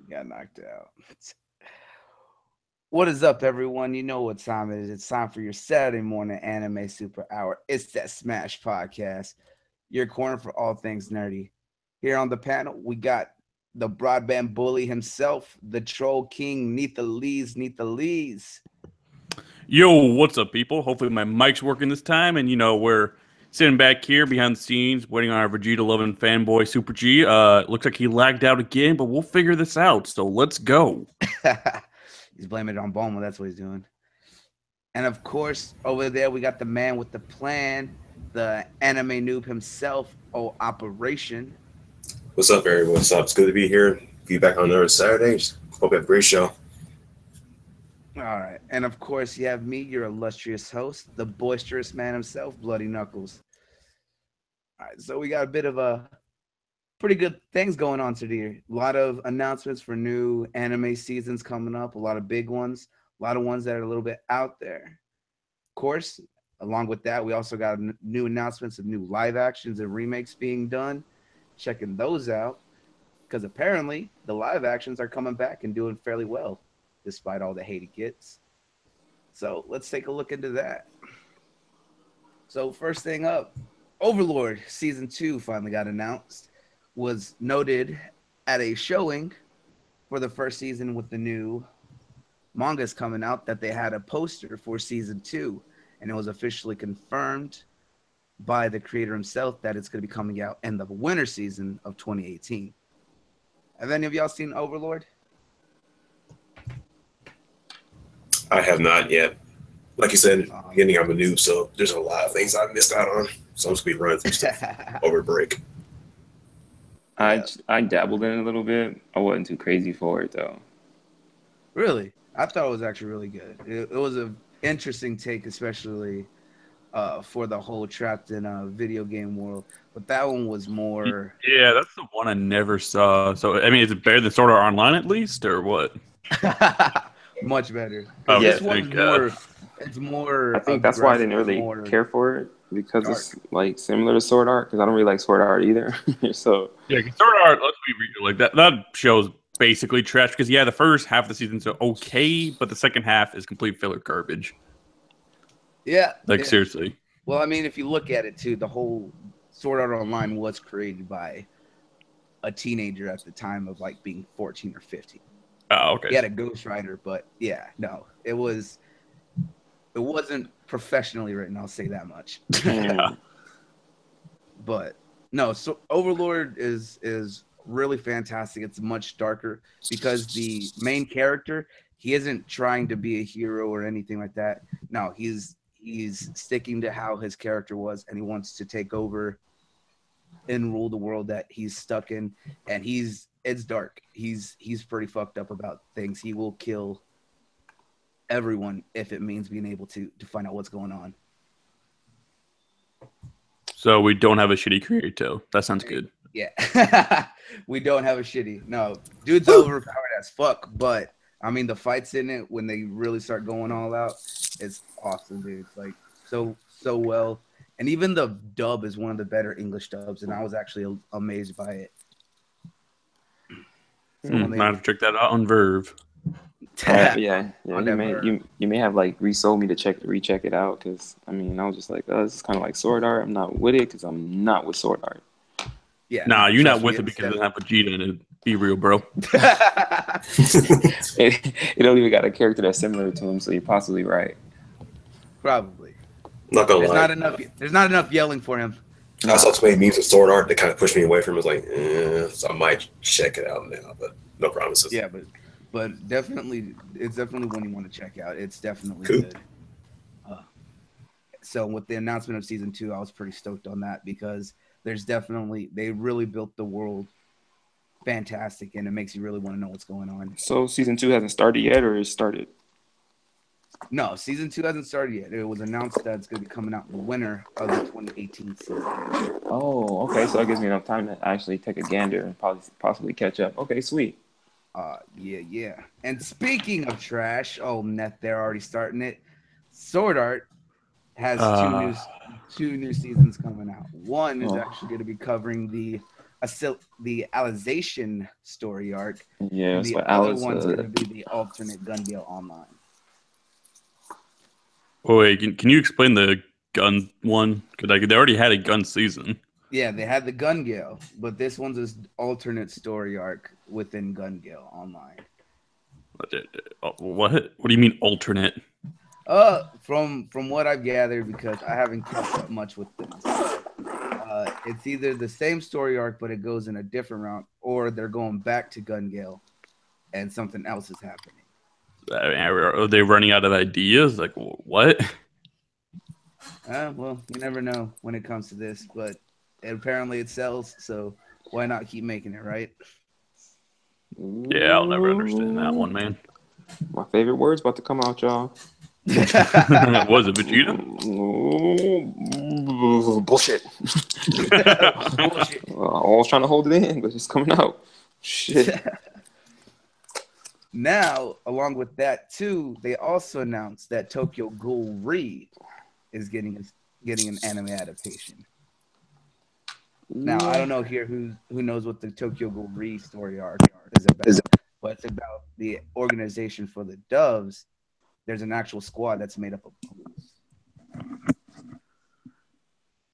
Got knocked out. What is up, everyone? You know what time it is. It's time for your Saturday morning anime super hour. It's that Smash podcast, your corner for all things nerdy. Here on the panel, we got the broadband bully himself, the troll king, Netheliz. Netheliz. Yo, what's up, people? Hopefully my mic's working this time, and we're sitting back here behind the scenes, waiting on our Vegeta loving fanboy SupraGee. Looks like he lagged out again, but we'll figure this out. So let's go. He's blaming it on Bulma. That's what he's doing. And of course, over there we got the man with the plan, the anime noob himself. Oh, Operation. What's up, everyone? What's up? It's good to be here. Be back on another Saturday. Hope you have a great show. All right. And of course, you have me, your illustrious host, the boisterous man himself, Bloody Knuckles. All right. So we got a bit of a pretty good things going on today. A lot of announcements for new anime seasons coming up, a lot of big ones, a lot of ones that are a little bit out there. Of course, along with that, we also got new announcements of new live actions and remakes being done. Checking those out because apparently the live actions are coming back and doing fairly well despite all the hate it gets. So let's take a look into that. So first thing up, Overlord Season 2 finally got announced. Was noted at a showing for the first season with the new mangas coming out that they had a poster for Season 2, and it was officially confirmed by the creator himself that it's going to be coming out in the winter season of 2018. Have any of y'all seen Overlord? I have not yet. Like you said, beginning I'm a noob, so there's a lot of things I've missed out on. So I'm just gonna be running through stuff over break. I dabbled in it a little bit. I wasn't too crazy for it though. Really? I thought it was actually really good. It was an interesting take, especially for the whole trapped in a video game world. But that one was more... Yeah, that's the one I never saw. So, I mean, is it better than Sword Art Online at least, or what? Much better. Oh, this yeah, one's more... It's more... I think that's why I didn't really care for it, because dark. It's like similar to Sword Art, because I don't really like Sword Art either. So yeah, Sword Art, let's be real, like that show's basically trash, because the first half of the season's okay, but the second half is complete filler garbage. Yeah. Like, seriously. Well, I mean, if you look at it, too, the whole Sword Art Online was created by a teenager at the time of, like, being 14 or 15. Oh, okay. He had a ghostwriter, but, yeah, no. It wasn't professionally written, I'll say that much. But, no, so Overlord is really fantastic. It's much darker because the main character, he isn't trying to be a hero or anything like that. No, he's sticking to how his character was, and he wants to take over and rule the world that he's stuck in. And it's dark. He's pretty fucked up about things. He will kill everyone if it means being able to find out what's going on. So we don't have a shitty creator. That sounds good. Yeah. We don't have a shitty. No, dude's overpowered as fuck, but I mean the fights in it when they really start going all out, it's awesome, dude. It's like so well. And even the dub is one of the better English dubs, and I was actually amazed by it. So might have to check that out on Verve. Yeah. You may have like resold me to recheck it out, because I mean I was just like, this is kind of like Sword Art. I'm not with it because I'm not with Sword Art. Yeah. Nah, you're not with it because it doesn't have Vegeta in it. Be real, bro. It don't even got a character that's similar to him, so you're possibly right. Probably. Not gonna lie. There's not enough yelling for him. I saw too many memes of Sword Art that kind of pushed me away from it. It was like, so I might check it out now, but no promises. Yeah, but definitely, it's definitely one you want to check out. It's definitely cool. Good. So with the announcement of Season 2, I was pretty stoked on that because they really built the world fantastic, and it makes you really want to know what's going on. So Season 2 hasn't started yet, or is started? No, Season 2 hasn't started yet. It was announced that it's going to be coming out in the winter of the 2018 season. Oh, okay. So that gives me enough time to actually take a gander and possibly catch up. Okay, sweet. Yeah. And speaking of trash, they're already starting it. Sword Art has two new seasons coming out. One is actually going to be covering the the Alization story arc. Yeah, and that's the what other Alice. one's going to be the alternate Gun Gale Online. Oh wait, can you explain the gun one? Because they already had a gun season. Yeah, they had the Gun Gale, but this one's this alternate story arc within Gun Gale Online. What? What do you mean alternate? From what I've gathered, because I haven't kept up much with them, it's either the same story arc, but it goes in a different route, or they're going back to Gun Gale, and something else is happening. Are they running out of ideas? Like what? Well, you never know when it comes to this, but apparently it sells, so why not keep making it, right? Yeah, I'll never understand that one, man. My favorite word's about to come out, y'all. Was it Vegeta? Bullshit. Bullshit. I was trying to hold it in, but it's coming out. Shit. Now, along with that too, they also announced that Tokyo Ghoul Re is getting an anime adaptation. Now, I don't know here who knows what the Tokyo Ghoul Re story arc is about, but it's about the organization for the Doves. There's an actual squad that's made up of ghouls.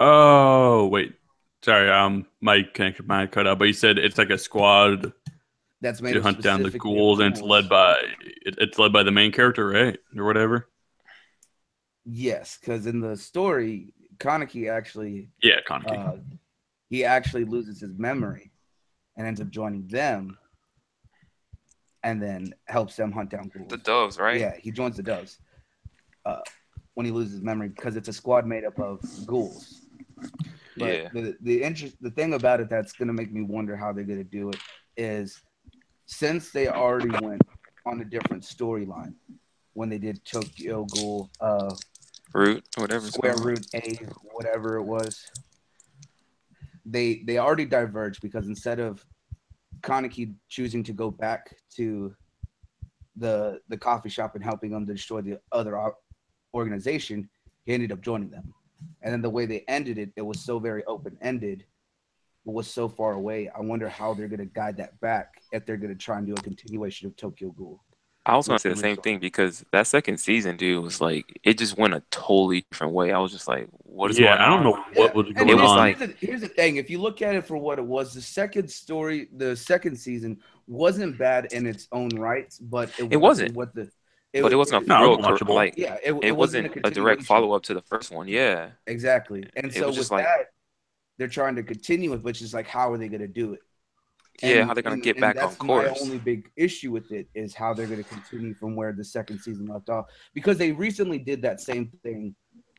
Oh wait, sorry. My connection might cut out, but you said it's like a squad That's made to hunt down the ghouls, and it's led by the main character, right, or whatever. Yes, because in the story, Kaneki actually Kaneki. He actually loses his memory and ends up joining them, and then helps them hunt down ghouls. The Doves, right? Yeah, he joins the Doves when he loses his memory, because it's a squad made up of ghouls. But the thing about it that's going to make me wonder how they're going to do it is, since they already went on a different storyline when they did Tokyo Ghoul Root, whatever, Square Root A, whatever it was, they already diverged, because instead of Kaneki choosing to go back to the coffee shop and helping them to destroy the other organization, he ended up joining them. And then the way they ended it, it was so very open-ended, but was so far away. I wonder how they're going to guide that back, if they're going to try and do a continuation of Tokyo Ghoul. I was going to say the same thing, because that second season, dude, was like, it just went a totally different way. I was just like, what is going on? I don't know what was going on. Like, here's the thing. If you look at it for what it was, the second season wasn't bad in its own rights, but it wasn't it wasn't a direct follow-up to the first one. Yeah. Exactly. And so with that, they're trying to continue it, which is like, how are they going to do it? How they're going to get back on course. My only big issue with it is how they're going to continue from where the second season left off, because they recently did that same thing.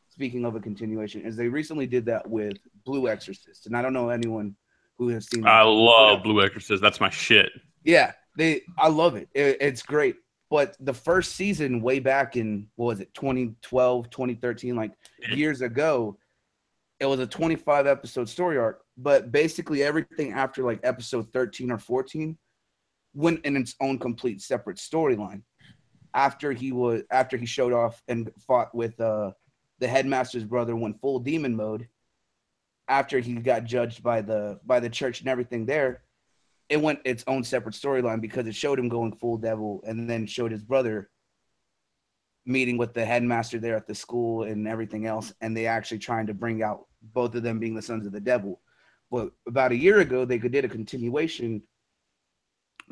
Speaking of a continuation, is they recently did that with Blue Exorcist, and I don't know anyone who has seen that. I love Blue Exorcist. That's my shit. Yeah, I love it. It's great. But the first season, way back in, what was it, 2012, 2013, like years ago, it was a 25 episode story arc, but basically everything after like episode 13 or 14 went in its own complete separate storyline. After he showed off and fought with the headmaster's brother, went full demon mode. After he got judged by the church and everything there, it went its own separate storyline, because it showed him going full devil, and then showed his brother meeting with the headmaster there at the school and everything else, and they actually trying to bring out both of them being the sons of the devil. But about a year ago, they did a continuation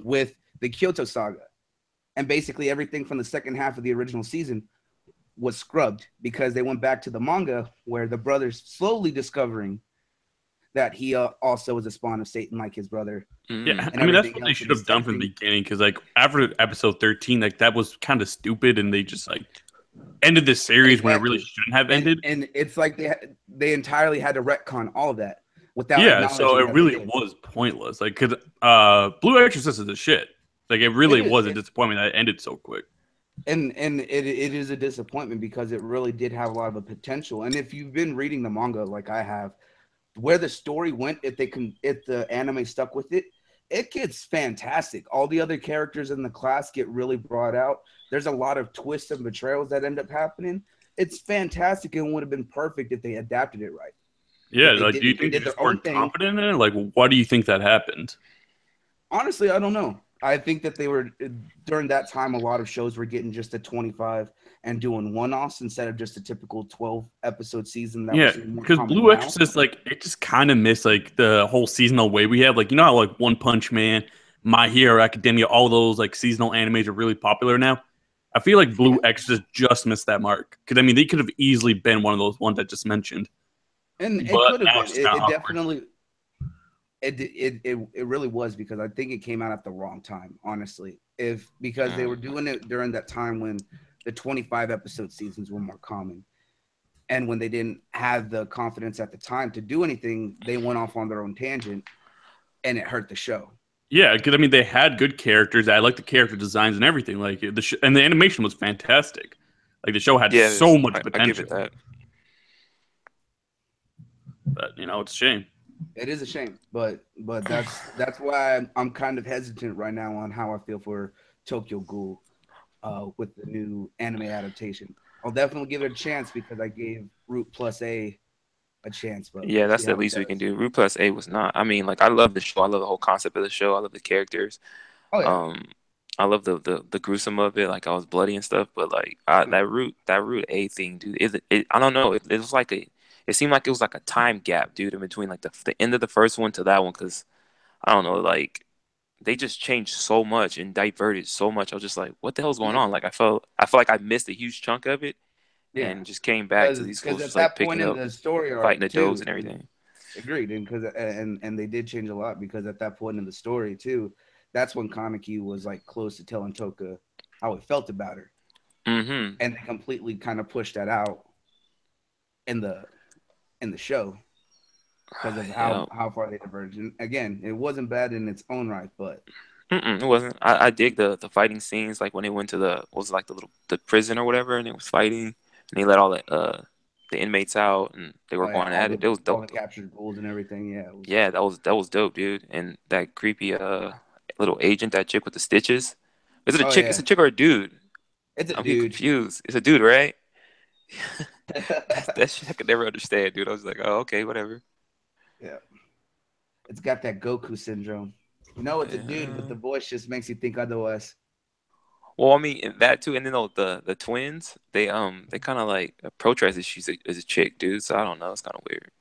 with the Kyoto Saga, and basically everything from the second half of the original season was scrubbed, because they went back to the manga, where the brother's slowly discovering that he also was a spawn of Satan like his brother. Yeah, I mean, that's what they should have done from the beginning, because like after episode 13, like that was kind of stupid, and they just like ended the series when it really shouldn't have ended. And it's like they entirely had to retcon all of that without. Yeah, so it really was pointless. Like, because Blue Exorcist is the shit. Like, it really was a disappointment that it ended so quick. And it is a disappointment, because it really did have a lot of a potential. And if you've been reading the manga like I have, where the story went, if the anime stuck with it, it gets fantastic. All the other characters in the class get really brought out. There's a lot of twists and betrayals that end up happening. It's fantastic, and would have been perfect if they adapted it right. Yeah, like, do you think they did just their own weren't thing. confident in it? Like, why do you think that happened? Honestly, I don't know. I think that they were during that time. A lot of shows were getting just a 25 and doing one-offs instead of just a typical 12-episode season that we're Yeah, seeing more because common Blue now. Exorcist, like, it just kind of missed like the whole seasonal way we have. Like, you know how like One Punch Man, My Hero Academia, all those like seasonal animes are really popular now. I feel like Blue Exorcist just missed that mark because I mean they could have easily been one of those ones I just mentioned, And it but could have now been. it's just kind of It awkward. definitely. It really was because I think it came out at the wrong time. Honestly, because they were doing it during that time when the 25 episode seasons were more common, and when they didn't have the confidence at the time to do anything, they went off on their own tangent, and it hurt the show. Yeah, because I mean they had good characters. I like the character designs and everything. Like and the animation was fantastic. Like the show had so much I give it potential. that. But you know, it's a shame. It is a shame, but that's why I'm kind of hesitant right now on how I feel for Tokyo Ghoul with the new anime adaptation. I'll definitely give it a chance because I gave Root Plus A chance, but Yeah, we'll that's see the how it least we can does. do. Root Plus A was not. I mean, like I love the show. I love the whole concept of the show. I love the characters. Oh yeah. I love the gruesome of it. Like I was bloody and stuff, but like that Root A thing, dude. I don't know. It was like a. It seemed like it was like a time gap, dude, in between like the end of the first one to that one, because I don't know, like they just changed so much and diverted so much. I was just like, what the hell's going Yeah. on? Like I felt like I missed a huge chunk of it Yeah. and just came back to these Because fools at just like that point picking in up, the story fighting arc the dogs too, and everything. agreed, and they did change a lot because at that point in the story too, that's when Kaneki was like close to telling Toka how he felt about her, Mm-hmm. and they completely kind of pushed that out in the show because of Yeah. how far they diverged. And again, it wasn't bad in its own right, but It wasn't. I dig the fighting scenes, like when they went to the prison or whatever, and they was fighting, and they let all the inmates out, and they were oh yeah, going at it. It was all the dope. captured ghouls and everything. Yeah, it was. Yeah, that was dope, dude. And that creepy little agent, that chick with the stitches. Is it a Oh chick? It's yeah, a chick or a dude? it's a I'm getting dude. confused. It's a dude, right? That shit I could never understand, dude. I was like, oh, okay, whatever. Yeah, it's got that Goku syndrome. You know, it's a dude, but Yeah. the voice just makes you think otherwise. Well, I mean that too, and then the twins, they kind of like approach her as if she's as a chick, dude. So I don't know, it's kind of weird.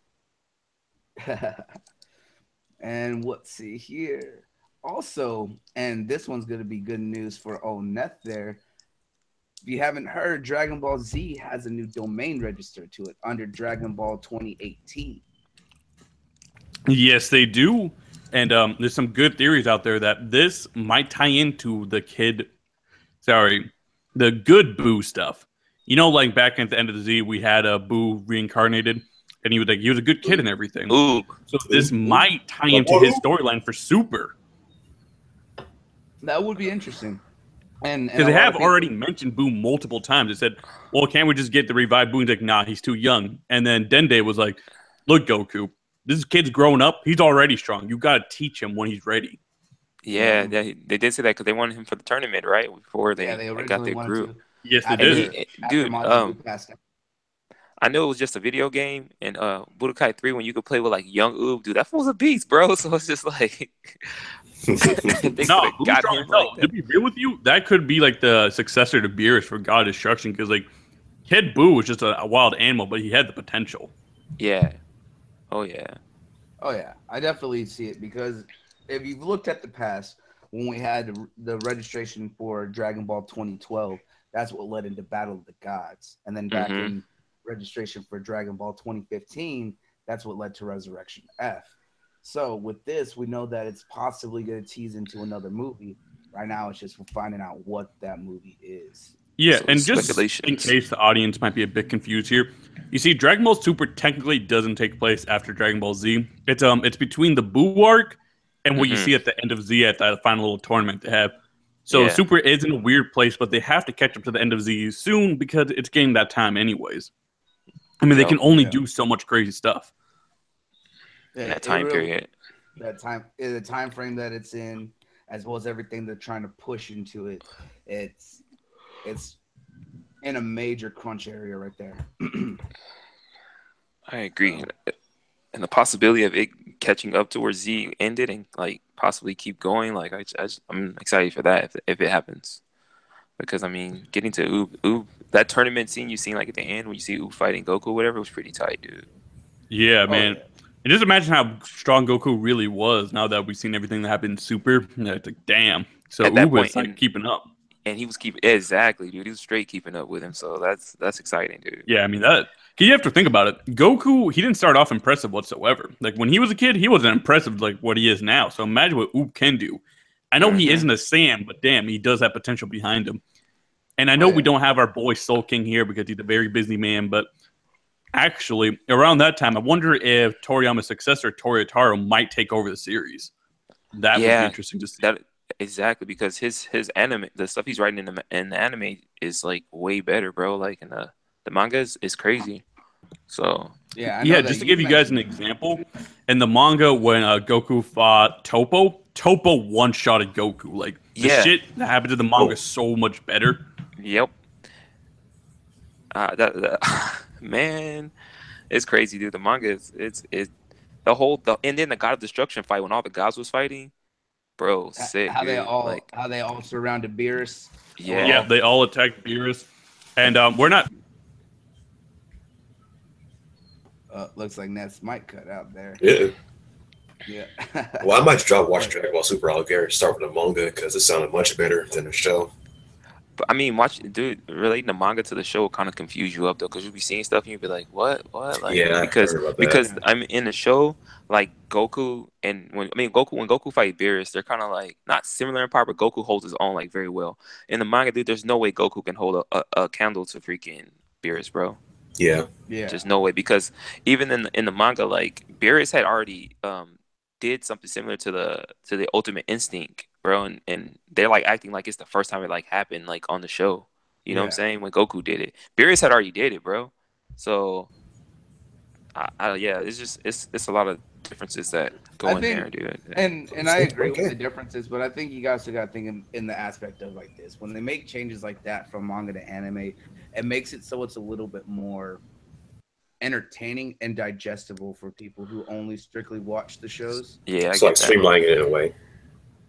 And let's see here. Also, and this one's going to be good news for old Neth there. If you haven't heard, Dragon Ball Z has a new domain registered to it under Dragon Ball 2018. Yes, they do. And there's some good theories out there that this might tie into the good Boo stuff. You know, like back at the end of the Z, we had a Boo reincarnated, and he was a good kid and everything. Ooh, So this might tie Like, into his storyline for Super. That would be interesting. And Because a they lot have of people, already mentioned Boo multiple times. They said, well, can't we just get the revived Boo? He's like, nah, he's too young. And then Dende was like, look, Goku, this kid's grown up. He's already strong. You got to teach him when he's ready. yeah, they did say that because they wanted him for the tournament, right? Before yeah, they they like, got originally their wanted group, to Yes, they and did. after dude, Majin Buu passed him. I know it was just a video game, and Budokai 3 when you could play with like young Oob, dude, that fool's a beast, bro. So it's just like they No, could have Boo's got strong him as hell. like To that. be real with you, that could be like the successor to Beerus for God Destruction. Because like Kid Boo was just a wild animal, but he had the potential. Yeah. Oh yeah. Oh yeah, I definitely see it because if you've looked at the past when we had the registration for Dragon Ball 2012, that's what led into Battle of the Gods, and then back Mm-hmm. in registration for Dragon Ball 2015, that's what led to Resurrection F. So with this, we know that it's possibly going to tease into another movie. Right now, it's just finding out what that movie is. Yeah, So and just in speculations. case the audience might be a bit confused here, you see, Dragon Ball Super technically doesn't take place after Dragon Ball Z. It's between the Boo arc and what you Mm-hmm. see at the end of Z at that final little tournament they have. So Yeah. Super is in a weird place, but they have to catch up to the end of Z soon because it's getting that time anyways. I mean, they Yep. can only Yeah. do so much crazy stuff. In It, that it time really period. the time frame that it's in, as well as everything they're trying to push into it. It's in a major crunch area right there. I agree. and the possibility of it catching up to where Z ended and like possibly keep going, like I'm excited for that if it happens. Because I mean, getting to Oob, that tournament scene you seen like at the end when you see Oob fighting Goku, whatever, was pretty tight, dude. Yeah, Oh, man. yeah. And just imagine how strong Goku really was now that we've seen everything that happened in Super. It's like, damn. So At that Uber point, is like keeping up. and he was keeping exactly, dude. He was straight keeping up with him, so that's exciting, dude. Yeah, I mean that. You have to think about it. Goku, he didn't start off impressive whatsoever. Like when he was a kid, he wasn't impressive like what he is now. So imagine what Oob can do. I know he isn't a Saiyan, but damn, he does have potential behind him. And I know we don't have our boy SoulKing here because he's a very busy man, but actually, around that time, I wonder if Toriyama's successor, Toriotaro, might take over the series. That would be interesting to see. That exactly, because his anime, the stuff he's writing in the anime is like way better, bro. Like in the manga is crazy. So Yeah, just to give you guys an example, in the manga when Goku fought Topo one-shotted Goku. Like the shit that happened to the manga is so much better. Yep. Man, it's crazy, dude. The manga is and then the God of Destruction fight when all the gods was fighting, bro. Sick. How dude. they all surrounded Beerus. Yeah, they all attacked Beerus, and we're not. Looks like Neth's mic cut out there. Yeah. Yeah. Well, I might drop watch Dragon Ball Super Alligator, start with the manga because it sounded much better than the show. But I mean, relating the manga to the show will kind of confuse you up though, because you'll be seeing stuff and you'll be like, what? Like, yeah, because I'm in the show, like Goku when Goku fight Beerus, they're kind of like not similar in part, but Goku holds his own like very well. In the manga, dude, there's no way Goku can hold a candle to freaking Beerus, bro. Yeah. Just no way, because even in the manga, like Beerus had already did something similar to the Ultimate Instinct, bro, and they're like acting like it's the first time it like happened like on the show. You know what I'm saying? When Goku did it, Beerus had already did it, bro. So, it's just it's a lot of differences that go in there, dude. And I agree with the differences, but I think you guys still got to think in the aspect of like this. When they make changes like that from manga to anime, it makes it so it's a little bit more entertaining and digestible for people who only strictly watch the shows. Yeah, it's like streamlining it in a way.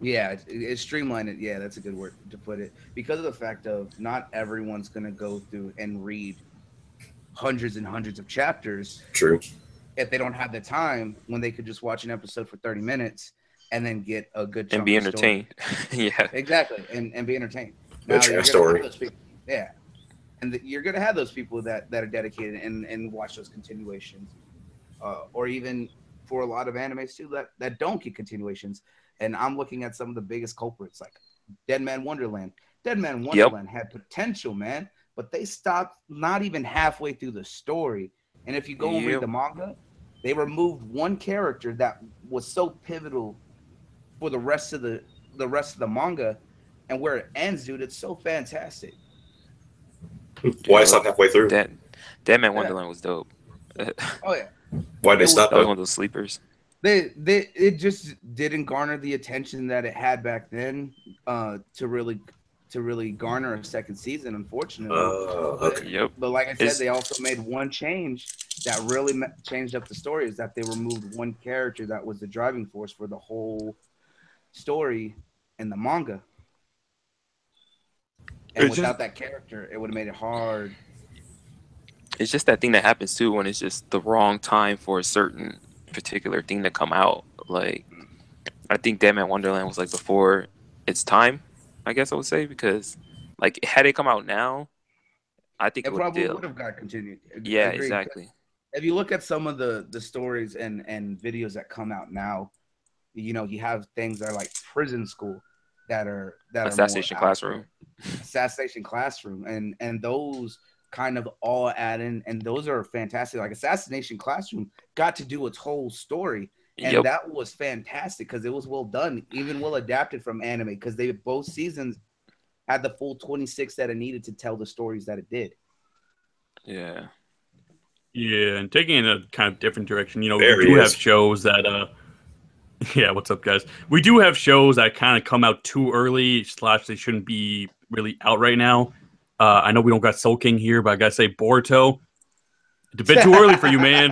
Yeah, it's streamlined it. Yeah, that's a good word to put it. Because of the fact of not everyone's going to go through and read hundreds and hundreds of chapters. True. If they don't have the time, when they could just watch an episode for 30 minutes and then get a good chunk and be entertained. Yeah, exactly, and be entertained. Now, you're story. Yeah, and you're gonna have those people that are dedicated and watch those continuations, or even for a lot of animes too that don't get continuations. And I'm looking at some of the biggest culprits, like Dead Man Wonderland. Dead Man Wonderland had potential, man, but they stopped not even halfway through the story. And if you go and read the manga, they removed one character that was so pivotal for the rest of the manga, and where it ends, dude, it's so fantastic. Why stop halfway through? Dead Man Wonderland was dope. Oh yeah. Why they stop? That was one of those sleepers. It just didn't garner the attention that it had back then to really garner a second season, unfortunately. Okay. Yep. But like I said, they also made one change that really changed up the story, is that they removed one character that was the driving force for the whole story in the manga. And without that character, it would have made it hard. It's just that thing that happens too when it's just the wrong time for a certain particular thing to come out. Like, I think Dead Man Wonderland was like before its time, I guess I would say, because like had it come out now, I think it probably would have got continued. Yeah, exactly. If you look at some of the stories and videos that come out now, you know, you have things that are like Prison School, that are Assassination Classroom, and those kind of all add in, and those are fantastic. Like Assassination Classroom got to do its whole story, and that was fantastic because it was well done, even well adapted from anime, because they both seasons had the full 26 that it needed to tell the stories that it did. Yeah, and taking in a kind of different direction, you know, we do have shows that yeah, what's up, guys? We do have shows that kind of come out too early, / they shouldn't be really out right now. I know we don't got SoulKing here, but I gotta say Boruto. It's a bit too early for you, man.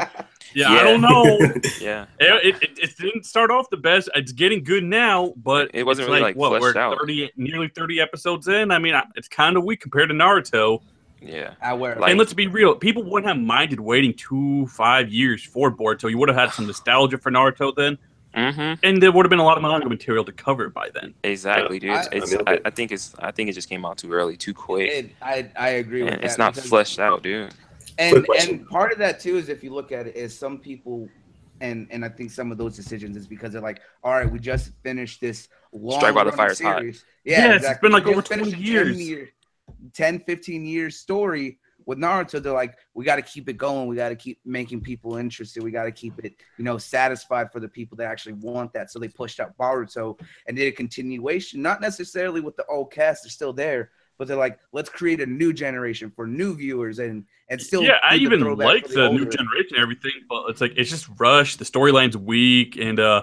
Yeah, I don't know. Yeah. It didn't start off the best. It's getting good now, but It wasn't it's really like like what, we're fleshed out. nearly 30 episodes in. I mean, it's kind of weak compared to Naruto. Yeah. I wear And Like, let's be real, people wouldn't have minded waiting 5 years for Boruto. You would have had some nostalgia for Naruto then, and there would have been a lot of manga material to cover it by then. exactly, dude. I, I think it just came out too early, too quick, I agree with and it's that not because fleshed out, dude. and part of that too is if you look at it is some people and I think some of those decisions is because they're like, all right, we just finished this Strike long while the running fire's hot. series. Yeah, Yes, exactly. it's been like We over just finished 20 a years. 10, 15 years story with Naruto. They're like, we got to keep it going. We got to keep making people interested. We got to keep it, satisfied for the people that actually want that. So they pushed out Boruto and did a continuation, not necessarily with the old cast. They're still there, but they're like, let's create a new generation for new viewers and still I do the even throwback like for the new older. generation and everything, but it's like it's just rushed. The storyline's weak, and I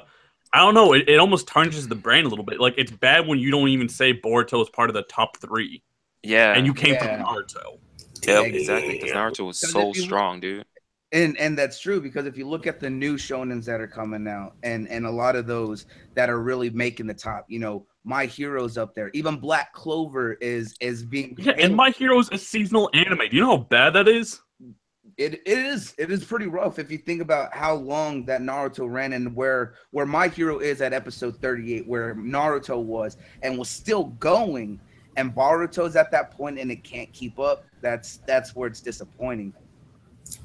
don't know. It almost tarnishes the brand a little bit. Like it's bad when you don't even say Boruto is part of the top 3, Yeah. and you came from Yeah. Naruto. Yep, exactly. Because Naruto was 'Cause so if you strong, dude. And that's true because if you look at the new shonens that are coming out and a lot of those that are really making the top, My Hero's up there. Even Black Clover is being Yeah, and My Hero's a seasonal anime. Do you know how bad that is? It is pretty rough if you think about how long that Naruto ran and where My Hero is at episode 38, where Naruto was and was still going, and Boruto's at that point and it can't keep up. That's where it's disappointing.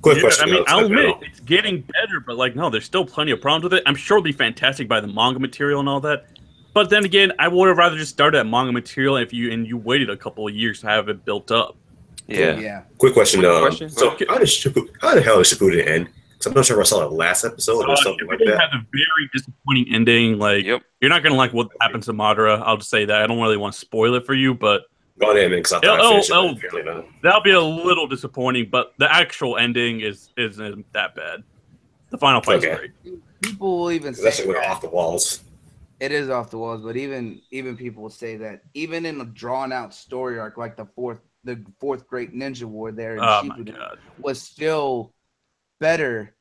Quick question. I mean, I'll admit panel. it's getting better, but like, no, there's still plenty of problems with it. I'm sure it'll be fantastic by the manga material and all that. But then again, I would have rather just started at manga material if you waited a couple of years to have it built up. Yeah. Quick question. Question? So how the hell did Shippuden end? Because I'm not sure if I saw the last episode or something like that. Has a very disappointing ending. Like, Yep. You're not gonna like what happens to Madara. I'll just say that. I don't really want to spoil it for you, but Go ahead, man, because I thought I finished it, but apparently not. that'll be a little disappointing. But the actual ending isn't that bad. The final fight's great. People will even say That shit went off the walls. It is off the walls, but even people will say that even in a drawn out story arc like the fourth Great Ninja War there in Shippuden was still better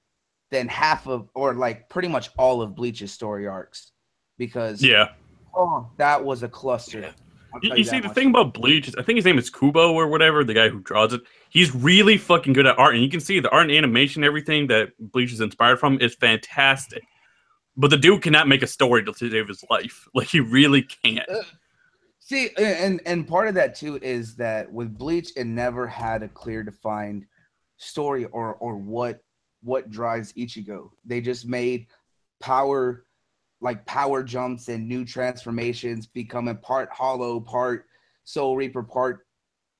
than half of or like pretty much all of Bleach's story arcs because that was a cluster. You see, the thing about Bleach is I think his name is Kubo or whatever, the guy who draws it. He's really fucking good at art, and you can see the art and animation, everything that Bleach is inspired from is fantastic. But the dude cannot make a story to save his life. Like, he really can't. See, and part of that, too, is that with Bleach, it never had a clear defined story or what drives Ichigo. They just made power jumps and new transformations, becoming part Hollow, part Soul Reaper, part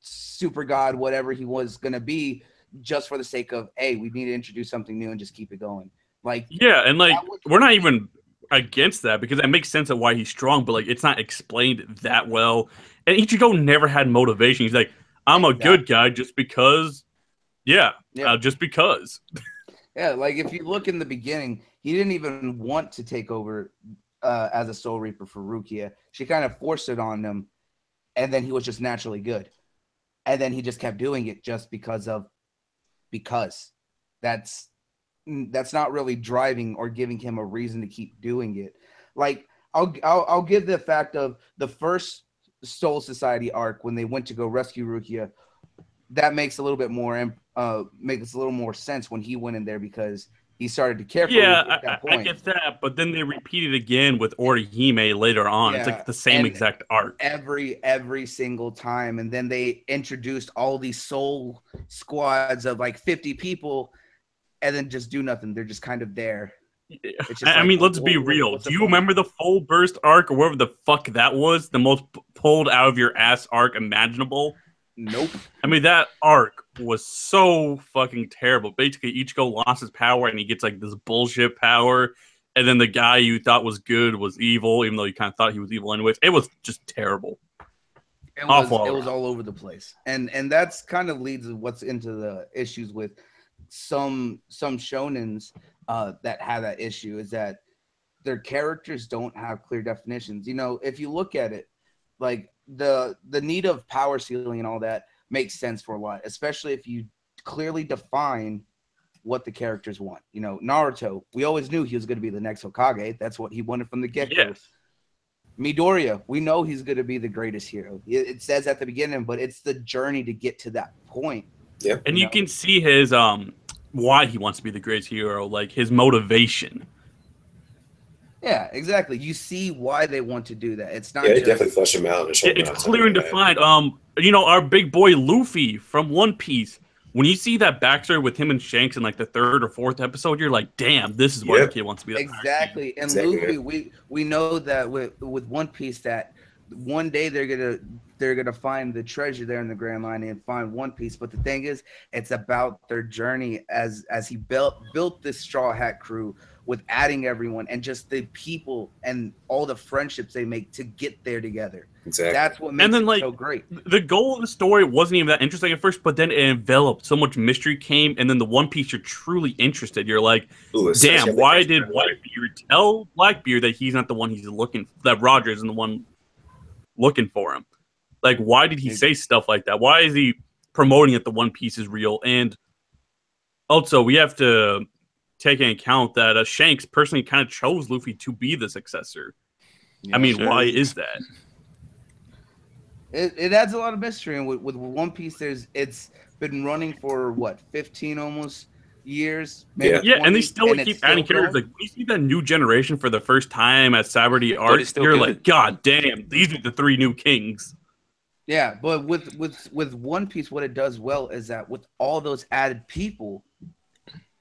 Super God, whatever he was going to be, just for the sake of, hey, we need to introduce something new and just keep it going. Like, and like we're not even against that because it makes sense of why he's strong, but like it's not explained that well. And Ichigo never had motivation. He's like, I'm a good guy just because. Just because. Yeah, like if you look in the beginning, he didn't even want to take over as a Soul Reaper for Rukia. She kind of forced it on him, and then he was just naturally good. And then he just kept doing it just because. That's not really driving or giving him a reason to keep doing it. Like I'll give the fact of the first Soul Society arc when they went to go rescue Rukia. That makes a little bit more makes a little more sense when he went in there because he started to care for Rukia at that point. I get that, but then they repeat it again with Orihime later on. It's like the same exact arc every single time, and then they introduced all these soul squads of like 50 people. And then just do nothing. They're just kind of there. I mean, let's be real. Do you remember the Full Burst arc or whatever the fuck that was? The most pulled out of your ass arc imaginable? Nope. I mean, that arc was so fucking terrible. Basically, Ichigo lost his power and he gets like this bullshit power. And then the guy you thought was good was evil, even though you kind of thought he was evil anyways. It was just terrible. It was all over the place. And that's kind of leads what's into the issues with some shonens that have that issue is that their characters don't have clear definitions. If you look at it, like the need of power ceiling and all that makes sense for a lot, especially if you clearly define what the characters want. You know, Naruto, we always knew he was going to be the next Hokage. That's what he wanted from the get-go. Yes. Midoriya, we know he's going to be the greatest hero. It says at the beginning, but it's the journey to get to that point. Yeah. And you can see his why he wants to be the greatest hero, like his motivation. Yeah, exactly. You see why they want to do that. It's not Yeah, they just, definitely flesh him out. And show him It's how to clear and do that. defined. You know, our big boy Luffy from One Piece. When you see that backstory with him and Shanks in like the 3rd or 4th episode, you're like, damn, this is why the kid wants to be. Exactly. And Exactly. Luffy, we know that with One Piece that one day they're gonna find the treasure there in the Grand Line and find One Piece. But the thing is, it's about their journey as he built this Straw Hat crew with adding everyone and just the people and all the friendships they make to get there together. Exactly. That's what makes it so great. The goal of the story wasn't even that interesting at first, but then it enveloped. So much mystery came, and then the One Piece, you're truly interested. You're like, damn, why did Whitebeard tell Blackbeard that he's not the one he's looking for, that Roger isn't the one looking for him? Like, why did he say stuff like that? Why is he promoting that the One Piece is real? And also, we have to take into account that Shanks personally kind of chose Luffy to be the successor. Yeah, I mean, sure. why is that? It adds a lot of mystery, and with One Piece, it's been running for what 15 almost years. Yeah. Yeah, and they still and keep it's adding still characters. Like, when you see that new generation for the first time at Saturday But Art, it's still you're good. like, God damn, these are the 3 new kings. Yeah, but with One Piece, what it does well is that with all those added people,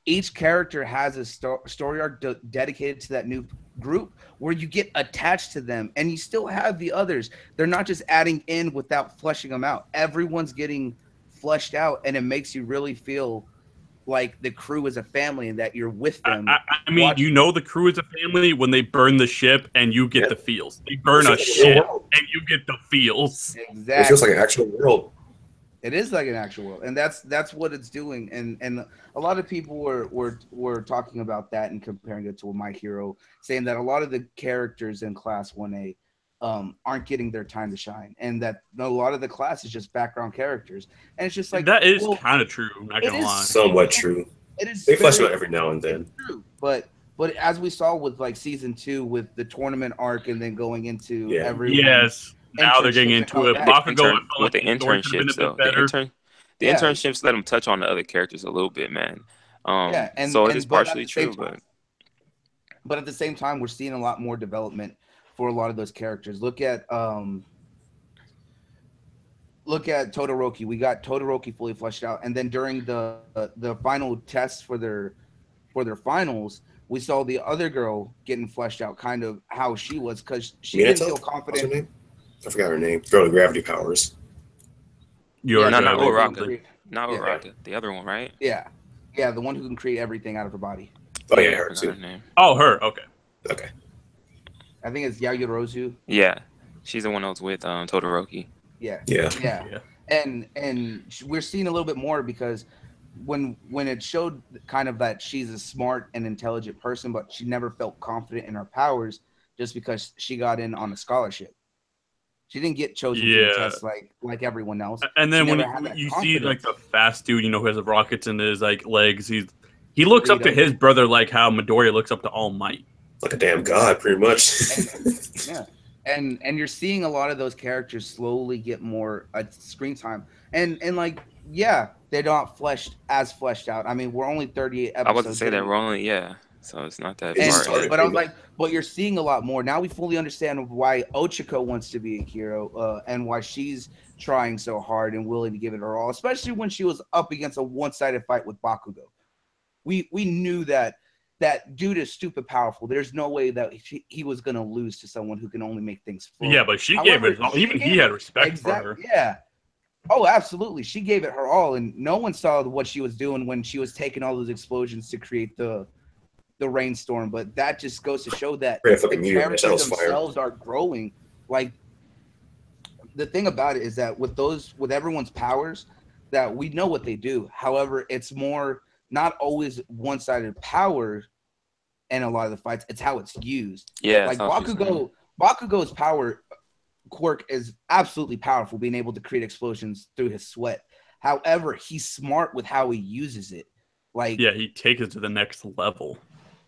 each character has a story arc dedicated to that new group where you get attached to them, and you still have the others. They're not just adding in without fleshing them out. Everyone's getting fleshed out, and it makes you really feel like the crew is a family and that you're with them. I mean, you know the crew is a family when they burn the ship and you get the feels. They burn a It's like a ship real world. and you get the feels. Exactly. It feels like an actual world. It is like an actual world, and that's what it's doing. And a lot of people were talking about that and comparing it to My Hero, saying that a lot of the characters in Class 1A aren't getting their time to shine, and that a lot of the class is just background characters. And it's just like that is kind of true. I'm not it gonna is lie. Somewhat true. It is. They flesh very them out every now and then. true, but as we saw with like season 2 with the tournament arc, and then going into Yeah. everyone. Yes. Now they're getting into it. Bakugo With the internships, though, the internships let them touch on the other characters a little bit, man. Yeah, and so it and is but at partially the same true, time- but at the same time, we're seeing a lot more development for a lot of those characters. Look at Todoroki. We got Todoroki fully fleshed out, and then during the final tests for their finals, we saw the other girl getting fleshed out, kind of how she was, because she didn't feel What's her confident. name? I forgot her name. Girl with gravity powers. You're not right. Uraraka. Not Yeah. Uraraka. The other one, right? Yeah, the one who can create everything out of her body. Oh yeah, I her forgot too. her name. Oh, her. Okay. Okay. I think it's Yayorozu. Yeah, she's the one that was with Todoroki. Yeah. Yeah. Yeah. And we're seeing a little bit more because when it showed kind of that she's a smart and intelligent person, but she never felt confident in her powers just because she got in on a scholarship. She didn't get chosen to the test like everyone else. And then She when never had that you see like confidence. the fast dude, who has the rockets in his like legs, he looks up to his brother like how Midoriya looks up to All Might. Like a damn god, pretty much. Yeah. And you're seeing a lot of those characters slowly get more screen time. And like, yeah, they're not fleshed out. I mean, we're only 38 episodes. I wasn't say that wrong. Yeah, so it's not that It's far. just- But I was like, but you're seeing a lot more. Now we fully understand why Ochiko wants to be a hero and why she's trying so hard and willing to give it her all, especially when she was up against a one-sided fight with Bakugo. We knew that dude is stupid powerful. There's no way that he was going to lose to someone who can only make things flow. Yeah, but she gave it all. Even he had respect for her. Yeah. Oh, absolutely. She gave it her all, and no one saw what she was doing when she was taking all those explosions to create the rainstorm. But that just goes to show that Yeah, the fucking meteor, that characters was fire. themselves are growing. Like, the thing about it is that with everyone's powers, that we know what they do. However, it's more not always one-sided power in a lot of the fights. It's how it's used. Yeah, Like that's what she's saying. Bakugo's power quirk is absolutely powerful, being able to create explosions through his sweat. However, he's smart with how he uses it. Like, Yeah, he takes it to the next level.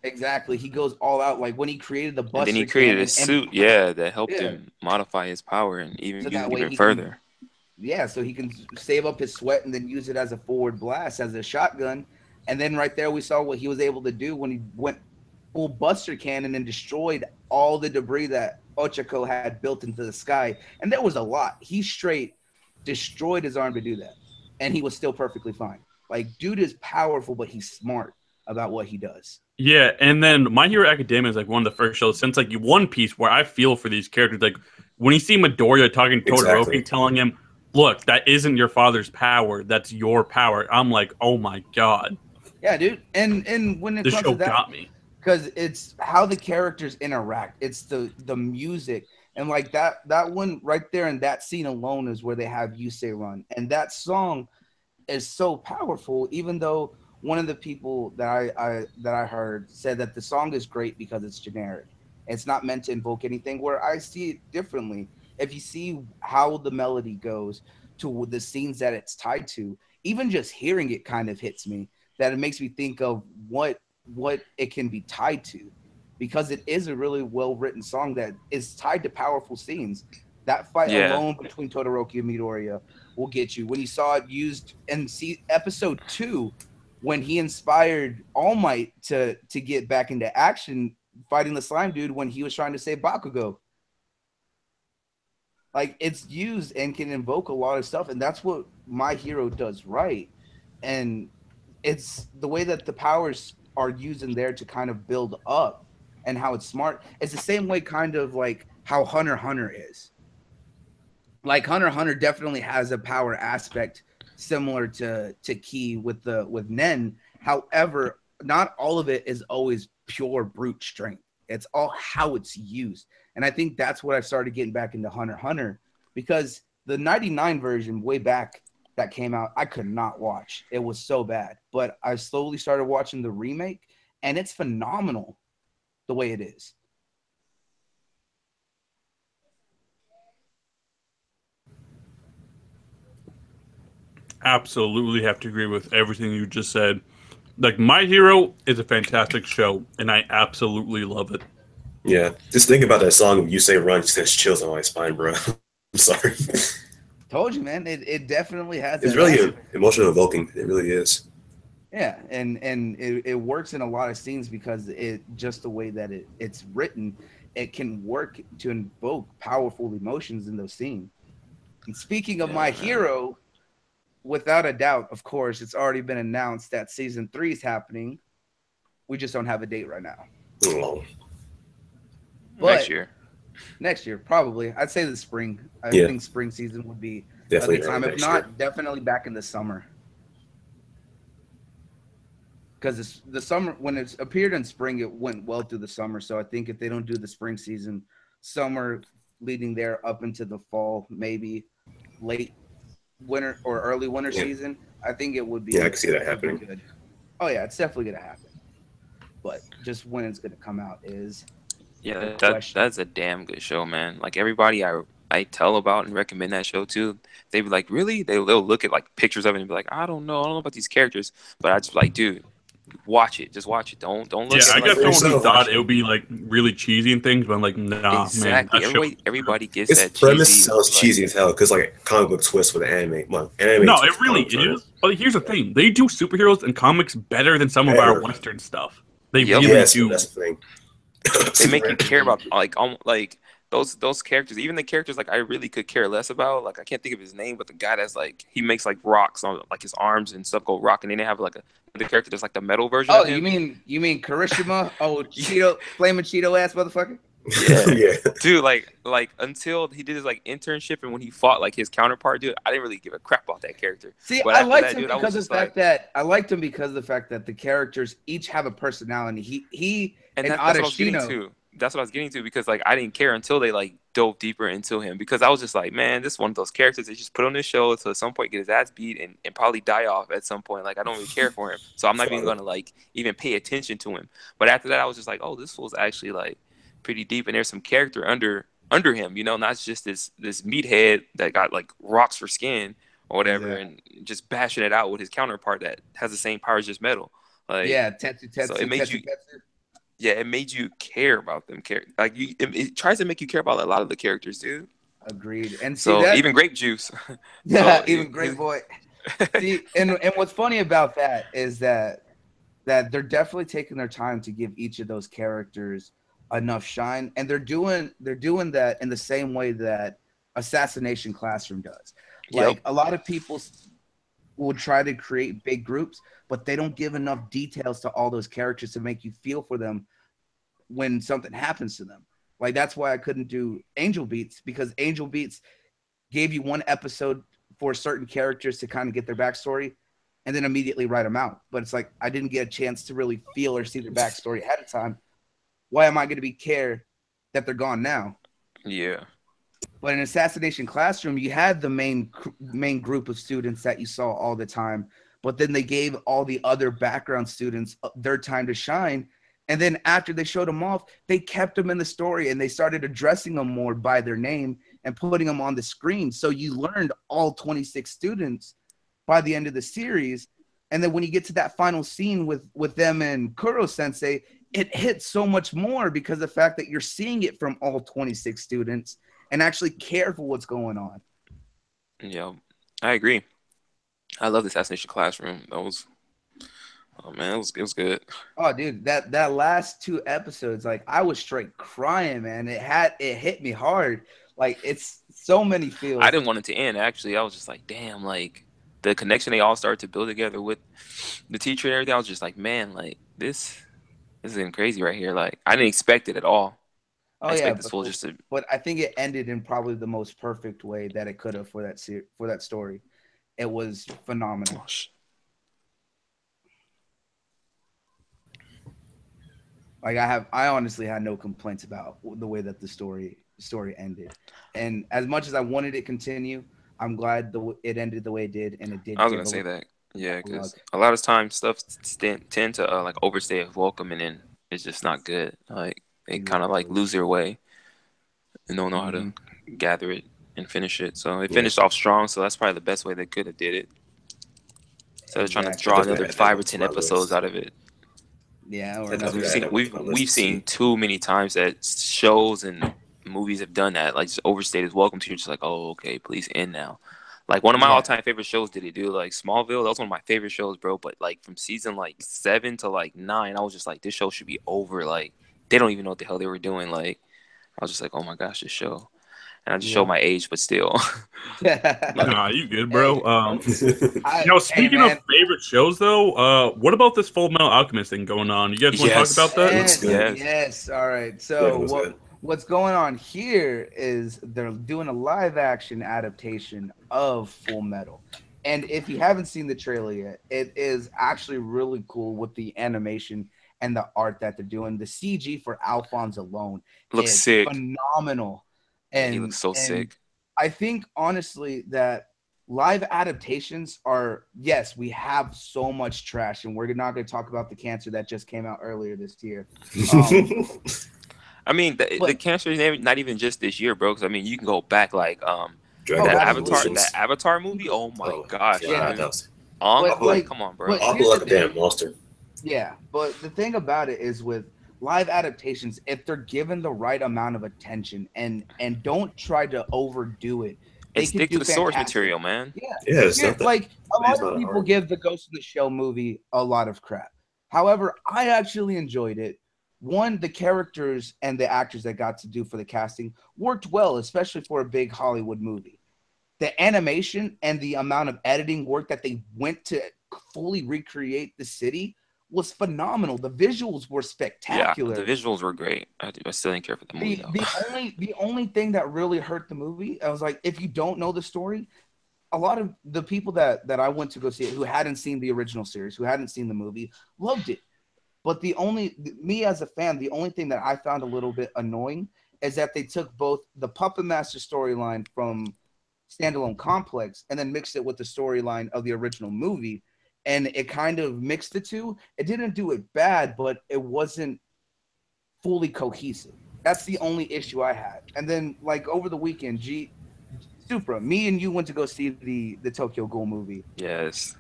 exactly, he goes all out. Like when he created the And then he Buster created a Cannon, and suit, yeah, that helped yeah, him modify his power and even so use that it way even he can, further. yeah, so he can save up his sweat and then use it as a forward blast, as a shotgun. And then right there, we saw what he was able to do when he went full Buster Cannon and destroyed all the debris that Ochako had built into the sky. And there was a lot. He straight destroyed his arm to do that, and he was still perfectly fine. Like, dude is powerful, but he's smart about what he does. Yeah, and then My Hero Academia is like one of the first shows since like One Piece where I feel for these characters. Like when you see Midoriya talking to Exactly. Todoroki, telling him, "Look, that isn't your father's power. That's your power." I'm like, "Oh my god, Yeah, dude. And when it this comes show to that, got me." because it's how the characters interact. It's the music, and like that one right there in that scene alone is where they have Yusei run, and that song is so powerful. Even though one of the people that I heard said that the song is great because it's generic, it's not meant to invoke anything. Where I see it differently. If you see how the melody goes to the scenes that it's tied to, even just hearing it kind of hits me. That it makes me think of what it can be tied to, because it is a really well written song that is tied to powerful scenes. That fight Yeah. alone between Todoroki and Midoriya will get you. When you saw it used in episode 2, when he inspired All Might to get back into action fighting the slime dude when he was trying to save Bakugo. Like, it's used and can invoke a lot of stuff, and that's what My Hero does right. And it's the way that the powers are used in there to kind of build up, and how it's smart. It's the same way kind of like how Hunter x Hunter is. Like Hunter x Hunter definitely has a power aspect similar to Ki with Nen. However, not all of it is always pure brute strength. It's all how it's used. And I think that's what I started getting back into Hunter x Hunter, because the 99 version way back that came out, I could not watch. It was so bad. But I slowly started watching the remake, and it's phenomenal the way it is. Absolutely have to agree with everything you just said. Like My Hero is a fantastic show, and I absolutely love it. Yeah, just thinking about that song, "You Say Run," just sends chills on my spine, bro. I'm sorry. Told you, man. It definitely has. It's that really aspect. emotional evoking. It really is. Yeah, and it works in a lot of scenes because it just the way that it's written, it can work to invoke powerful emotions in those scenes. And speaking of Yeah, My man. Hero, without a doubt, of course, it's already been announced that season 3 is happening. We just don't have a date right now. Oh, But Next year. next year, probably. I'd say the spring. I Yeah. think spring season would be definitely a good time. early If next not, year. definitely back in the summer. Because the summer, when it's appeared in spring, it went well through the summer. So I think if they don't do the spring season, summer leading there up into the fall, maybe late winter or early winter Yeah. season, I think it would be. Yeah, I can see that would be happening. good. Oh yeah, it's definitely gonna happen. But just when it's gonna come out is Yeah, the that question. that's a damn good show, man. Like everybody I tell about and recommend that show to, they be like, really? They'll look at like pictures of it and be like, I don't know about these characters, but I just like, dude, watch it, just watch it. Don't Yeah, look at I like got for someone who yourself. thought it would be like really cheesy and things, but I'm like, nah, man, exactly. that show. Everybody gets Its that premise cheesy, sounds like, cheesy as hell because like comic book twist with an anime. Well, anime No, it twist, really comic book twist. is. But here's the thing: they do superheroes and comics better than some of our Better. Western stuff. They Yep. really Yes, do. that's the thing. they make you Superman. care about like those characters, even the characters like I really could care less about. Like I can't think of his name, but the guy that's like he makes like rocks on like his arms and stuff go rock, and then they have like the character that's like the metal version Oh, of him. you mean Karishima? Oh, Cheeto, flaming Cheeto ass motherfucker. Yeah. Yeah. Dude, like until he did his like internship and when he fought like his counterpart, dude, I didn't really give a crap about that character. See, But I after liked that, him dude, I was because of just the fact like, that I liked him because of the fact that the characters each have a personality. He and and that's what I was getting Adashino. to. That's what I was getting to because like I didn't care until they like dove deeper into him because I was just like, man, this is one of those characters they just put on this show to at some point get his ass beat and probably die off at some point. Like I don't really care for him, so I'm not even gonna like even pay attention to him. But after that, I was just like, oh, this fool's actually like pretty deep, and there's some character under him, you know, not just this meathead that got like rocks for skin or whatever, Exactly. and just bashing it out with his counterpart that has the same power as just metal. Like, Yeah, Tetsu so it Tetsu made Tetsu you, Tetsu. yeah, it made you care about them. Like it tries to make you care about a lot of the characters, dude. Agreed. And see So that, even Grape Juice. yeah, So even Great Boy. See, and what's funny about that is that they're definitely taking their time to give each of those characters enough shine, and they're doing that in the same way that Assassination Classroom does. yep. Like a lot of people will try to create big groups, but they don't give enough details to all those characters to make you feel for them when something happens to them. Like that's why I couldn't do Angel Beats, because Angel Beats gave you one episode for certain characters to kind of get their backstory and then immediately write them out. But it's like I didn't get a chance to really feel or see their backstory ahead of time. Why am I going to be care that they're gone now? Yeah. But in Assassination Classroom, you had the main group of students that you saw all the time, but then they gave all the other background students their time to shine. And then after they showed them off, they kept them in the story and they started addressing them more by their name and putting them on the screen. So you learned all 26 students by the end of the series. And then when you get to that final scene with them and Kuro Sensei, it hits so much more because of the fact that you're seeing it from all 26 students and actually care for what's going on. Yeah. I agree. I love the Assassination Classroom. That was, oh man, it was good. Oh, dude, that last two episodes, like I was straight crying, man. It hit me hard. Like it's so many I feels. didn't want it to end. Actually, I was just like, damn, like the connection they all started to build together with the teacher and everything. I was just like, man, like this is getting crazy right here. Like I didn't expect it at all. Oh I yeah, expect this full just to. but I think it ended in probably the most perfect way that it could have for for that story. It was phenomenal. Oh, Like I honestly had no complaints about the way that the story ended. And as much as I wanted it to continue, I'm glad it ended the way it did, and it I did was give gonna a say little that. Yeah, epilogue. because a lot of times stuff tend to like overstay its welcome, and then it's just not good. Like they kind of like Exactly. lose their way and don't know how to Hmm. gather it and finish it. So it Yeah. finished off strong. So that's probably the best way they could have did it. Instead of trying to I Exactly. draw definitely another had that 5 or 10 on my episodes list. out of it. Yeah, or I Because another definitely had that we've on my list we've to seen see. too many times that shows and movies have done that, like just overstayed its welcome to. You're just like, oh, okay, please end now. Like one of my all yeah. time favorite shows did it do like Smallville. That was one of my favorite shows, bro. But like from season like 7 to like 9, I was just like, this show should be over. Like they don't even know what the hell they were doing. Like I was just like, oh my gosh, this show. And I just showed Yeah. my age, but still. But Nah, you good, bro. Hey, hey Speaking of man, favorite shows, though, what about this Full Metal Alchemist thing going on? You guys want to talk yes, about that? Looks yes, good. yes. yes. All right. Yeah, So it was good. what's going on here is they're doing a live action adaptation of Full Metal. And if you haven't seen the trailer yet, it is actually really cool with the animation and the art that they're doing. The CG for Alphonse alone Looks is sick. phenomenal. Yeah, he looks so And sick. I think honestly that live adaptations are, yes, we have so much trash, and we're not going to talk about the cancer that just came out earlier this year. Um, I mean, the but cancer is not even just this year, bro. Because I mean, you can go back like oh, Dragon that Ball Avatar absolutely, Evolutions. that Avatar movie. Oh my Oh, gosh, God, yeah. that dude. was. Ong, But Awful, like like, come on, bro. but awful here's the like a thing. damn monster. Yeah, but the thing about it is with live adaptations, if they're given the right amount of attention and don't try to overdo it, And they can stick to do the source fantastic. material, man. Yeah, Yeah, it's here, not that. like a lot It's of not people hard. give the Ghost in the Shell movie a lot of crap. However, I actually enjoyed it. One, the characters and the actors that got to do for the casting worked well, especially for a big Hollywood movie. The animation and the amount of editing work that they went to fully recreate the city was phenomenal. The visuals were Yeah, the spectacular. visuals were great. I still didn't care for the movie The though. the only thing that really hurt the movie, I was like, if you don't know the story, a lot of the people that I went to go see it who hadn't seen the original series, who hadn't seen the movie, loved it. But me as a fan, the only thing that I found a little bit annoying is that they took both the Puppet Master storyline from Standalone Complex and then mixed it with the storyline of the original movie, and it kind of mixed the two. It didn't do it bad, but it wasn't fully cohesive. That's the only issue I had. And then like over the weekend, Supra, me and you went to go see the Tokyo Ghoul movie. Yes.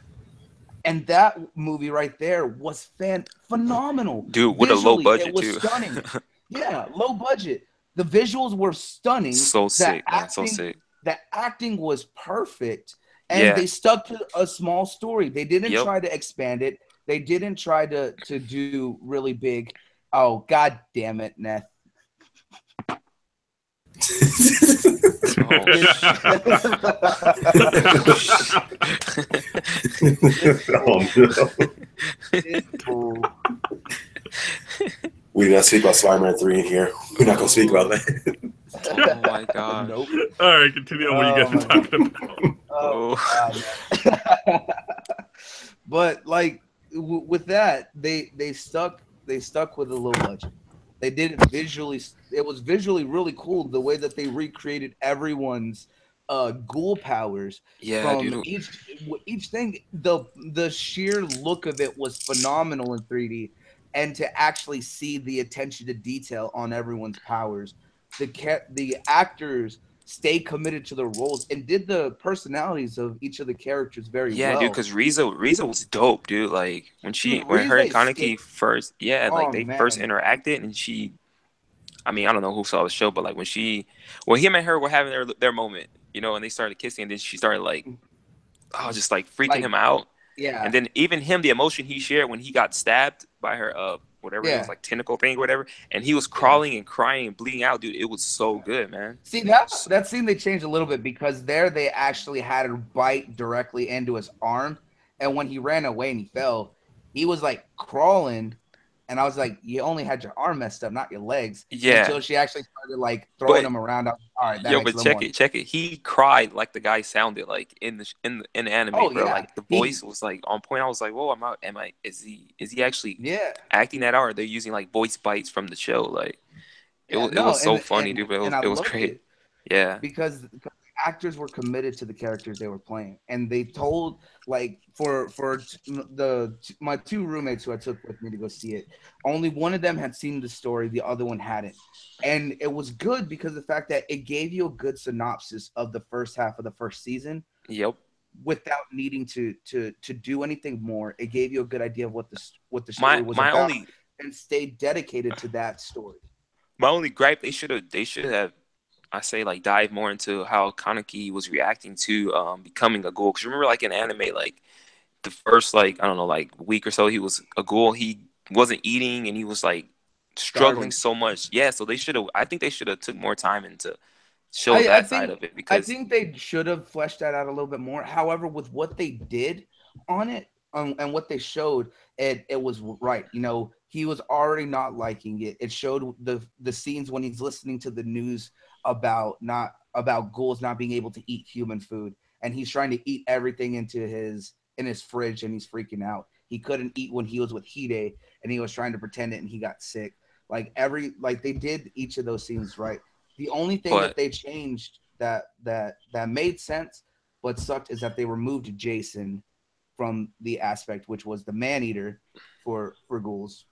And that movie right there was phenomenal. Dude, with a low Visually, it budget was too. stunning. Yeah, low budget. The visuals were stunning. So sick, man. So sick. The acting was perfect. And Yeah. they stuck to a small story. They didn't Yep. try to expand it. They didn't try to do really big. Oh, god damn it, Neth. Oh, no. We did not speak about Spider-Man 3 in here. We're not going to speak about that. Oh my god. Nope. All right, continue on what you guys are talking about. Oh. But like with that, they stuck with a low budget. They did it visually. It was visually really cool the way that they recreated everyone's ghoul powers. Yeah, from dude. each thing. The sheer look of it was phenomenal in 3D, and to actually see the attention to detail on everyone's powers, the actors stay committed to the roles and did the personalities of each of the characters very well. Yeah, dude, because Riza was dope, dude. Like when her and Kaneki first, they first interacted, and she, I mean, I don't know who saw the show, but like when him and her were having their moment, you know, and they started kissing, and then she started like, just like freaking him out. Yeah. And then even him, the emotion he shared when he got stabbed by her, whatever it was, like tentacle thing or whatever, and he was crawling and crying and bleeding out, dude. It was so good, man. See, that scene they changed a little bit, because there they actually had her bite directly into his arm, and when he ran away and he fell, he was like crawling, and I was like, you only had your arm messed up, not your legs. Yeah. Until she actually started like throwing him around. All right, that makes check it. He cried like the guy sounded like in the anime, bro. Yeah. Like the voice was like on point. I was like, whoa, is he actually acting that out, or they're using like voice bites from the show? Like it was so funny, dude. But it was great. Yeah. Because the actors were committed to the characters they were playing, and they told, like, for my two roommates who I took with me to go see it, only one of them had seen the story, the other one hadn't, and it was good because of the fact that it gave you a good synopsis of the first half of the first season. Yep. Without needing to do anything more, it gave you a good idea of what the story was about, and stayed dedicated to that story. My only gripe, they should have, I say, like, dive more into how Kaneki was reacting to becoming a ghoul. Because remember, like in anime, like the first, like, I don't know, like week or so, he was a ghoul. He wasn't eating, and he was like struggling so much. Yeah, so I think they should have took more time into show that side of it. Because I think they should have fleshed that out a little bit more. However, with what they did on it and what they showed, it was right. You know, he was already not liking it. It showed the scenes when he's listening to the news about ghouls not being able to eat human food, and he's trying to eat everything in his fridge, and he's freaking out. He couldn't eat when he was with Hide, and he was trying to pretend it, and he got sick. Like they did each of those scenes right. The only thing that they changed that made sense but sucked is that they removed Jason from the aspect, which was the man-eater for ghouls.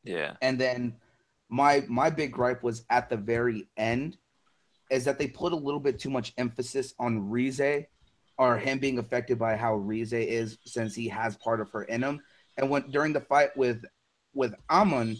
Yeah. And then my big gripe was at the very end, is that they put a little bit too much emphasis on Rize, or him being affected by how Rize is, since he has part of her in him. And when during the fight with Amon,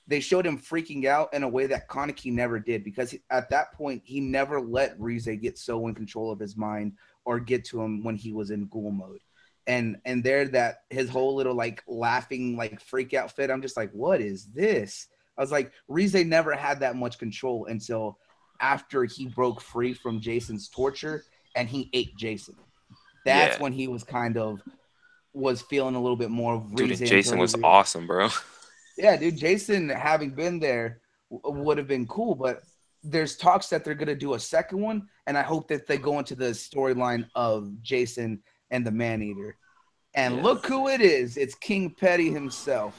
they showed him freaking out in a way that Kaneki never did, because at that point he never let Rize get so in control of his mind or get to him when he was in ghoul mode. And there, that his whole little like laughing like freak out fit, I'm just like, what is this? I was like, Rize never had that much control until after he broke free from Jason's torture and he ate Jason. That's when he was feeling a little bit more of Rize. Dude, Jason was awesome, bro. Yeah, dude, Jason, having been there, would have been cool, but there's talks that they're going to do a second one, and I hope that they go into the storyline of Jason and the Man-Eater. And look who it is. It's King Petty himself.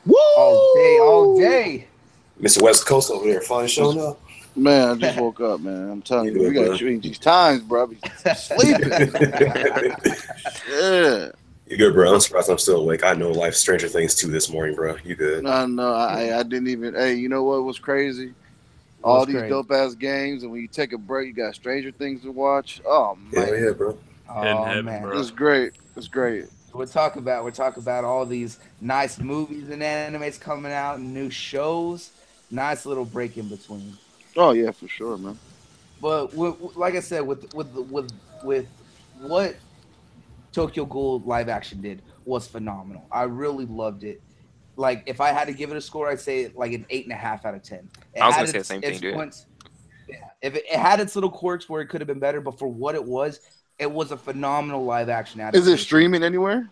Woo! All day. Mr. West Coast over there, finally showing up. Man, I just woke up, man. I'm telling you, we got to change these times, bro. I'm sleeping. Yeah. You good, bro? I'm surprised I'm still awake. I know life Stranger Things 2 this morning, bro. You good? No, I didn't even. Hey, you know what was crazy? all was these great. dope ass games, and when you take a break, you got Stranger Things to watch. Oh Hell man, yeah, bro. In Oh heaven, man. bro. it's great. It's great. We're talking about all these nice movies and animes coming out and new shows. Nice little break in between. Oh yeah, for sure, man. But like I said, with what Tokyo Ghoul live action did was phenomenal. I really loved it. Like if I had to give it a score, I'd say like an 8.5 out of 10. It I was had gonna say the same thing, its dude. points. Yeah, if it had its little quirks where it could have been better, but for what it was a phenomenal live action Is it adaptation. streaming anywhere?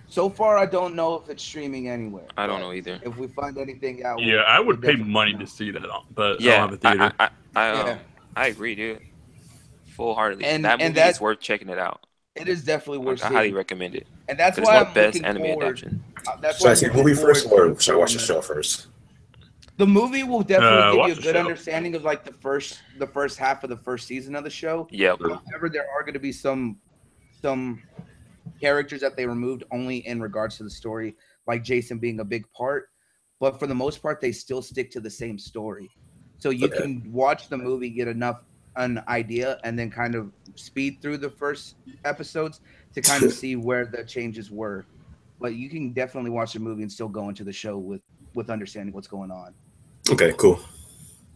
So far, I don't know if it's streaming anywhere. I don't But know either. if we find anything out, Yeah, I we'll would pay definitely money know. to see that, but I don't Yeah, have a theater. Yeah, I agree, dude. Full heartedly, and that and movie is that worth checking it out. it is definitely worth I highly seeing, recommend it and that's because it's why one of the I'm best looking anime forward. adaptation. That's Should why I I'm see the looking movie forward first, or to should I watch the Fullmetal. show first? The movie will definitely give you Watch a the good show. understanding of like the first half of the first season of the show. Yep. However, there are going to be some characters that they removed only in regards to the story, like Jason being a big part. But for the most part, they still stick to the same story. So you Okay. can watch the movie, get an idea, and then kind of speed through the first episodes to kind of see where the changes were. But you can definitely watch the movie and still go into the show with understanding what's going on. Okay, cool.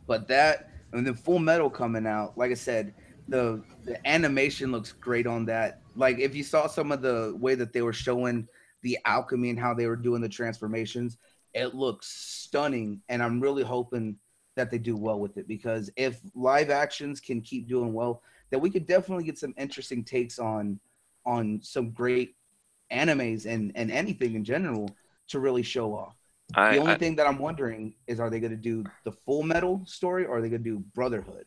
But that and then Full Metal coming out, like I said, the animation looks great on that. Like if you saw some of the way that they were showing the alchemy and how they were doing the transformations, it looks stunning. And I'm really hoping that they do well with it, because if live actions can keep doing well, then we could definitely get some interesting takes on some great animes and anything in general to really show off. The only I thing that I'm wondering is, are they going to do the Full Metal story, or are they going to do Brotherhood?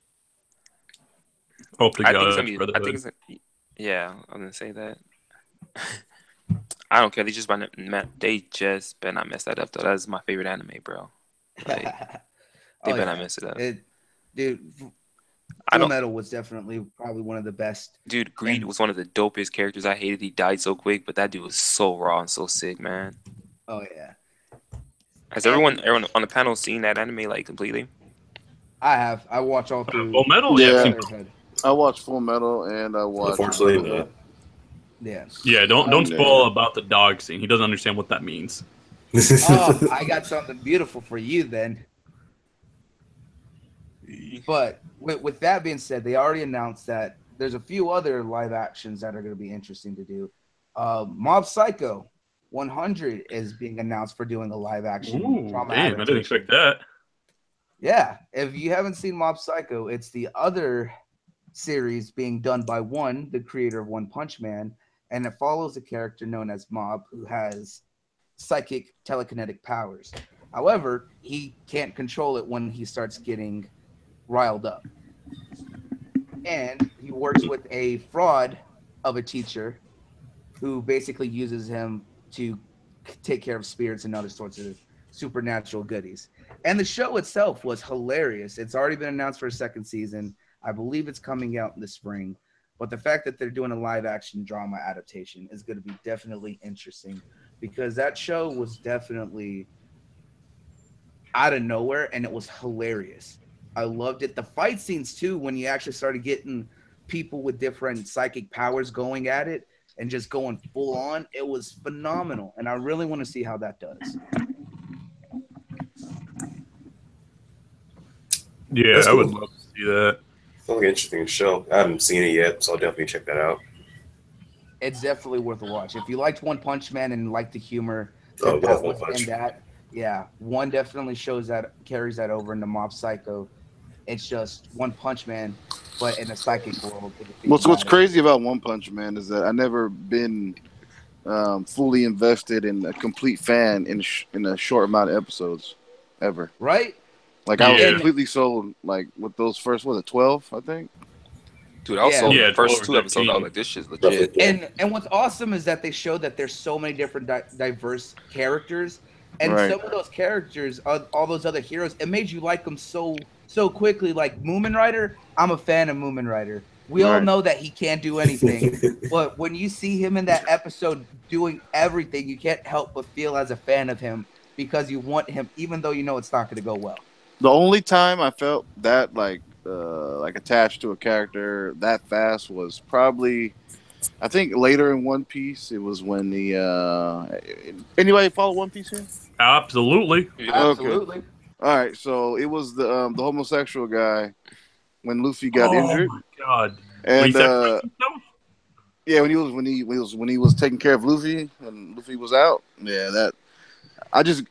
Hope to I think God it's that's gonna be. I Brotherhood. think it's. Yeah, I'm gonna say that. I don't care. They just better not mess that up though. That's my favorite anime, bro. Like they Oh better not yeah, mess it up. dude, I Full don't. Metal was definitely probably one of the best. Dude, Greed And was one of the dopest characters. I hated he died so quick, but that dude was so raw and so sick, man. oh yeah, Has and everyone on the panel seen that anime like completely? I watch all Full through Metal? Yeah, I've Yeah, seen. Brotherhood. I watched Full Metal and I watched. Unfortunately, not. Yeah. Yeah, don't I'm spoil about the dog scene. He doesn't understand what that means. Oh, I got something beautiful for you then. But with that being said, they already announced that there's a few other live actions that are going to be interesting to do. Mob Psycho 100 is being announced for doing a live action Ooh, drama damn! I didn't adaptation. expect that. Yeah, if you haven't seen Mob Psycho, it's the other series being done by the creator of One Punch Man, and it follows a character known as Mob who has psychic telekinetic powers. However, he can't control it when he starts getting riled up. And he works with a fraud of a teacher who basically uses him to take care of spirits and other sorts of supernatural goodies. And the show itself was hilarious. It's already been announced for a second season. I believe it's coming out in the spring. But the fact that they're doing a live action drama adaptation is going to be definitely interesting, because that show was definitely out of nowhere and it was hilarious. I loved it. The fight scenes too, when you actually started getting people with different psychic powers going at it and just going full on, it was phenomenal. And I really want to see how that does. Yeah, That's I would cool. love to see that. Sounds like an interesting show. I haven't seen it yet, so I'll definitely check that out. It's definitely worth a watch. If you liked One Punch Man and liked the humor Oh, that love One was Punch. in that, yeah, one definitely carries that over into Mob Psycho. It's just One Punch Man, but in a psychic world. What's crazy about One Punch Man is that I never been fully invested in a complete fan in a short amount of episodes ever. Right? Like I was Yeah. completely sold. Like with those first, 12? I think. Dude, I was Yeah. sold Yeah, the first 12 two or episodes. I was 13. like, this shit's Roughly, legit. yeah. And what's awesome is that they show that there's so many different diverse characters, and Right. some of those characters, all those other heroes, it made you like them so quickly. Like Moomin Rider, I'm a fan of Moomin Rider. We all Right. know that he can't do anything, but when you see him in that episode doing everything, you can't help but feel as a fan of him, because you want him, even though you know it's not going to go well. The only time I felt that like attached to a character that fast was probably I think later in One Piece. It was when the anybody follow One Piece here? Absolutely. Okay. Absolutely. All right. So it was the homosexual guy when Luffy got Oh injured, my god. When he and sacrificed himself? yeah, when he was taking care of Luffy when Luffy was out. Yeah, that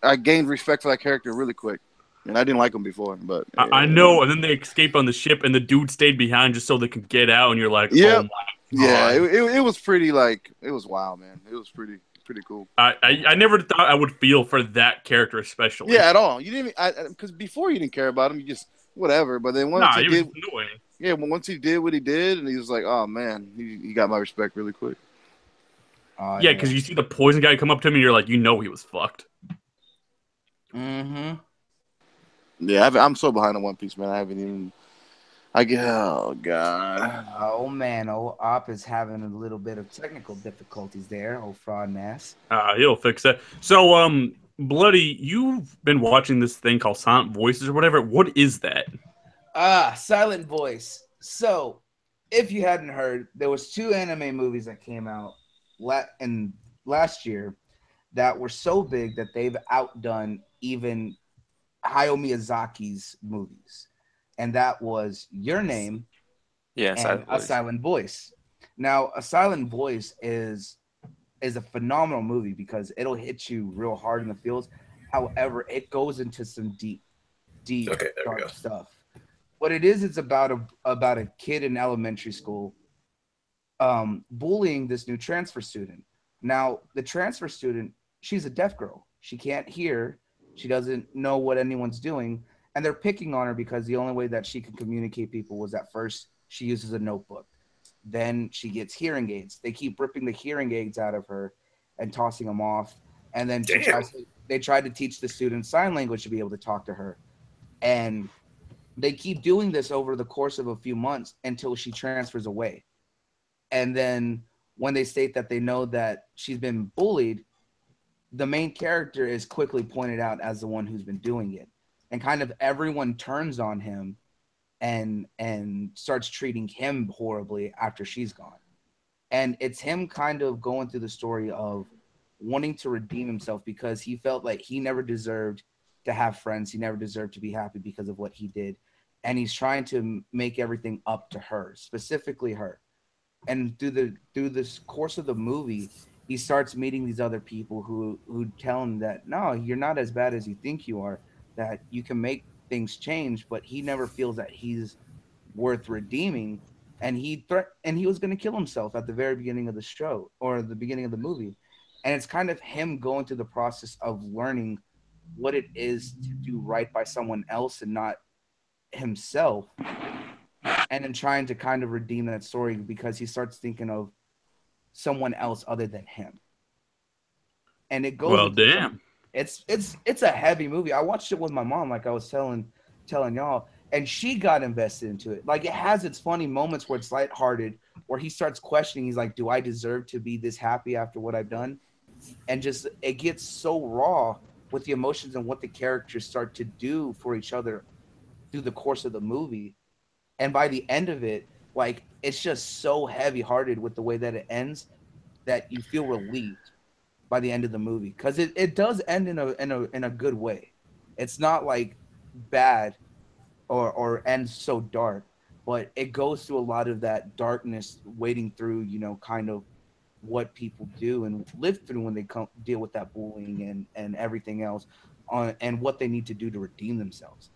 I gained respect for that character really quick, and I didn't like him before, but I know, and then they escape on the ship, and the dude stayed behind just so they could get out, and you're like, oh yep, my yeah, god. it was pretty it was wild, man. It was pretty cool. I never thought I would feel for that character especially. Yeah, at all. You didn't because before you didn't care about him, you just whatever. But then once Nah, he he was did, just annoying. yeah, once he did what he did, and he was like, oh man, he got my respect really quick. Yeah, because you see the poison guy come up to him, and you're like, you know he was fucked. Mm-hmm. Yeah, I'm so behind on One Piece, man. I haven't even. Oh god. Oh man, old Op is having a little bit of technical difficulties there, old fraud ass. He'll fix that. So, Bloody, you've been watching this thing called Silent Voices or whatever. What is that? Silent Voice. So, if you hadn't heard, there was 2 anime movies that came out last year that were so big that they've outdone even Hayao Miyazaki's movies. And that was Your Name and A Silent Voice. Now, A Silent Voice is a phenomenal movie because it'll hit you real hard in the feels. However, it goes into some deep, dark stuff. What it is, it's about a kid in elementary school bullying this new transfer student. Now, the transfer student, she's a deaf girl. She can't hear. She doesn't know what anyone's doing. And they're picking on her because the only way that she can communicate people was at first she uses a notebook. Then she gets hearing aids. They keep ripping the hearing aids out of her and tossing them off. And then they tried to teach the students sign language to be able to talk to her. And they keep doing this over the course of a few months until she transfers away. And then when they state that they know that she's been bullied, the main character is quickly pointed out as the one who's been doing it. And kind of everyone turns on him and starts treating him horribly after she's gone. And it's him kind of going through the story of wanting to redeem himself because he felt like he never deserved to have friends. He never deserved to be happy because of what he did. And he's trying to make everything up to her, specifically her. And through this course of the movie, he starts meeting these other people who tell him that, no, you're not as bad as you think you are, that you can make things change, but he never feels that he's worth redeeming. And he was going to kill himself at the very beginning of the show or the beginning of the movie. And it's kind of him going through the process of learning what it is to do right by someone else and not himself. And then trying to kind of redeem that story because he starts thinking of someone else other than him. And it goes. Well, damn. It's a heavy movie. I watched it with my mom, like I was telling y'all, and she got invested into it. Like, it has its funny moments where it's lighthearted, where he starts questioning. He's like, "Do I deserve to be this happy after what I've done?" And just it gets so raw with the emotions and what the characters start to do for each other through the course of the movie. And by the end of it, like, it's just so heavy-hearted with the way that it ends that you feel relieved by the end of the movie, because it does end in a good way. It's not like bad or ends so dark, but it goes through a lot of that darkness, wading through, kind of what people do and live through when they deal with that bullying and everything else, and what they need to do to redeem themselves.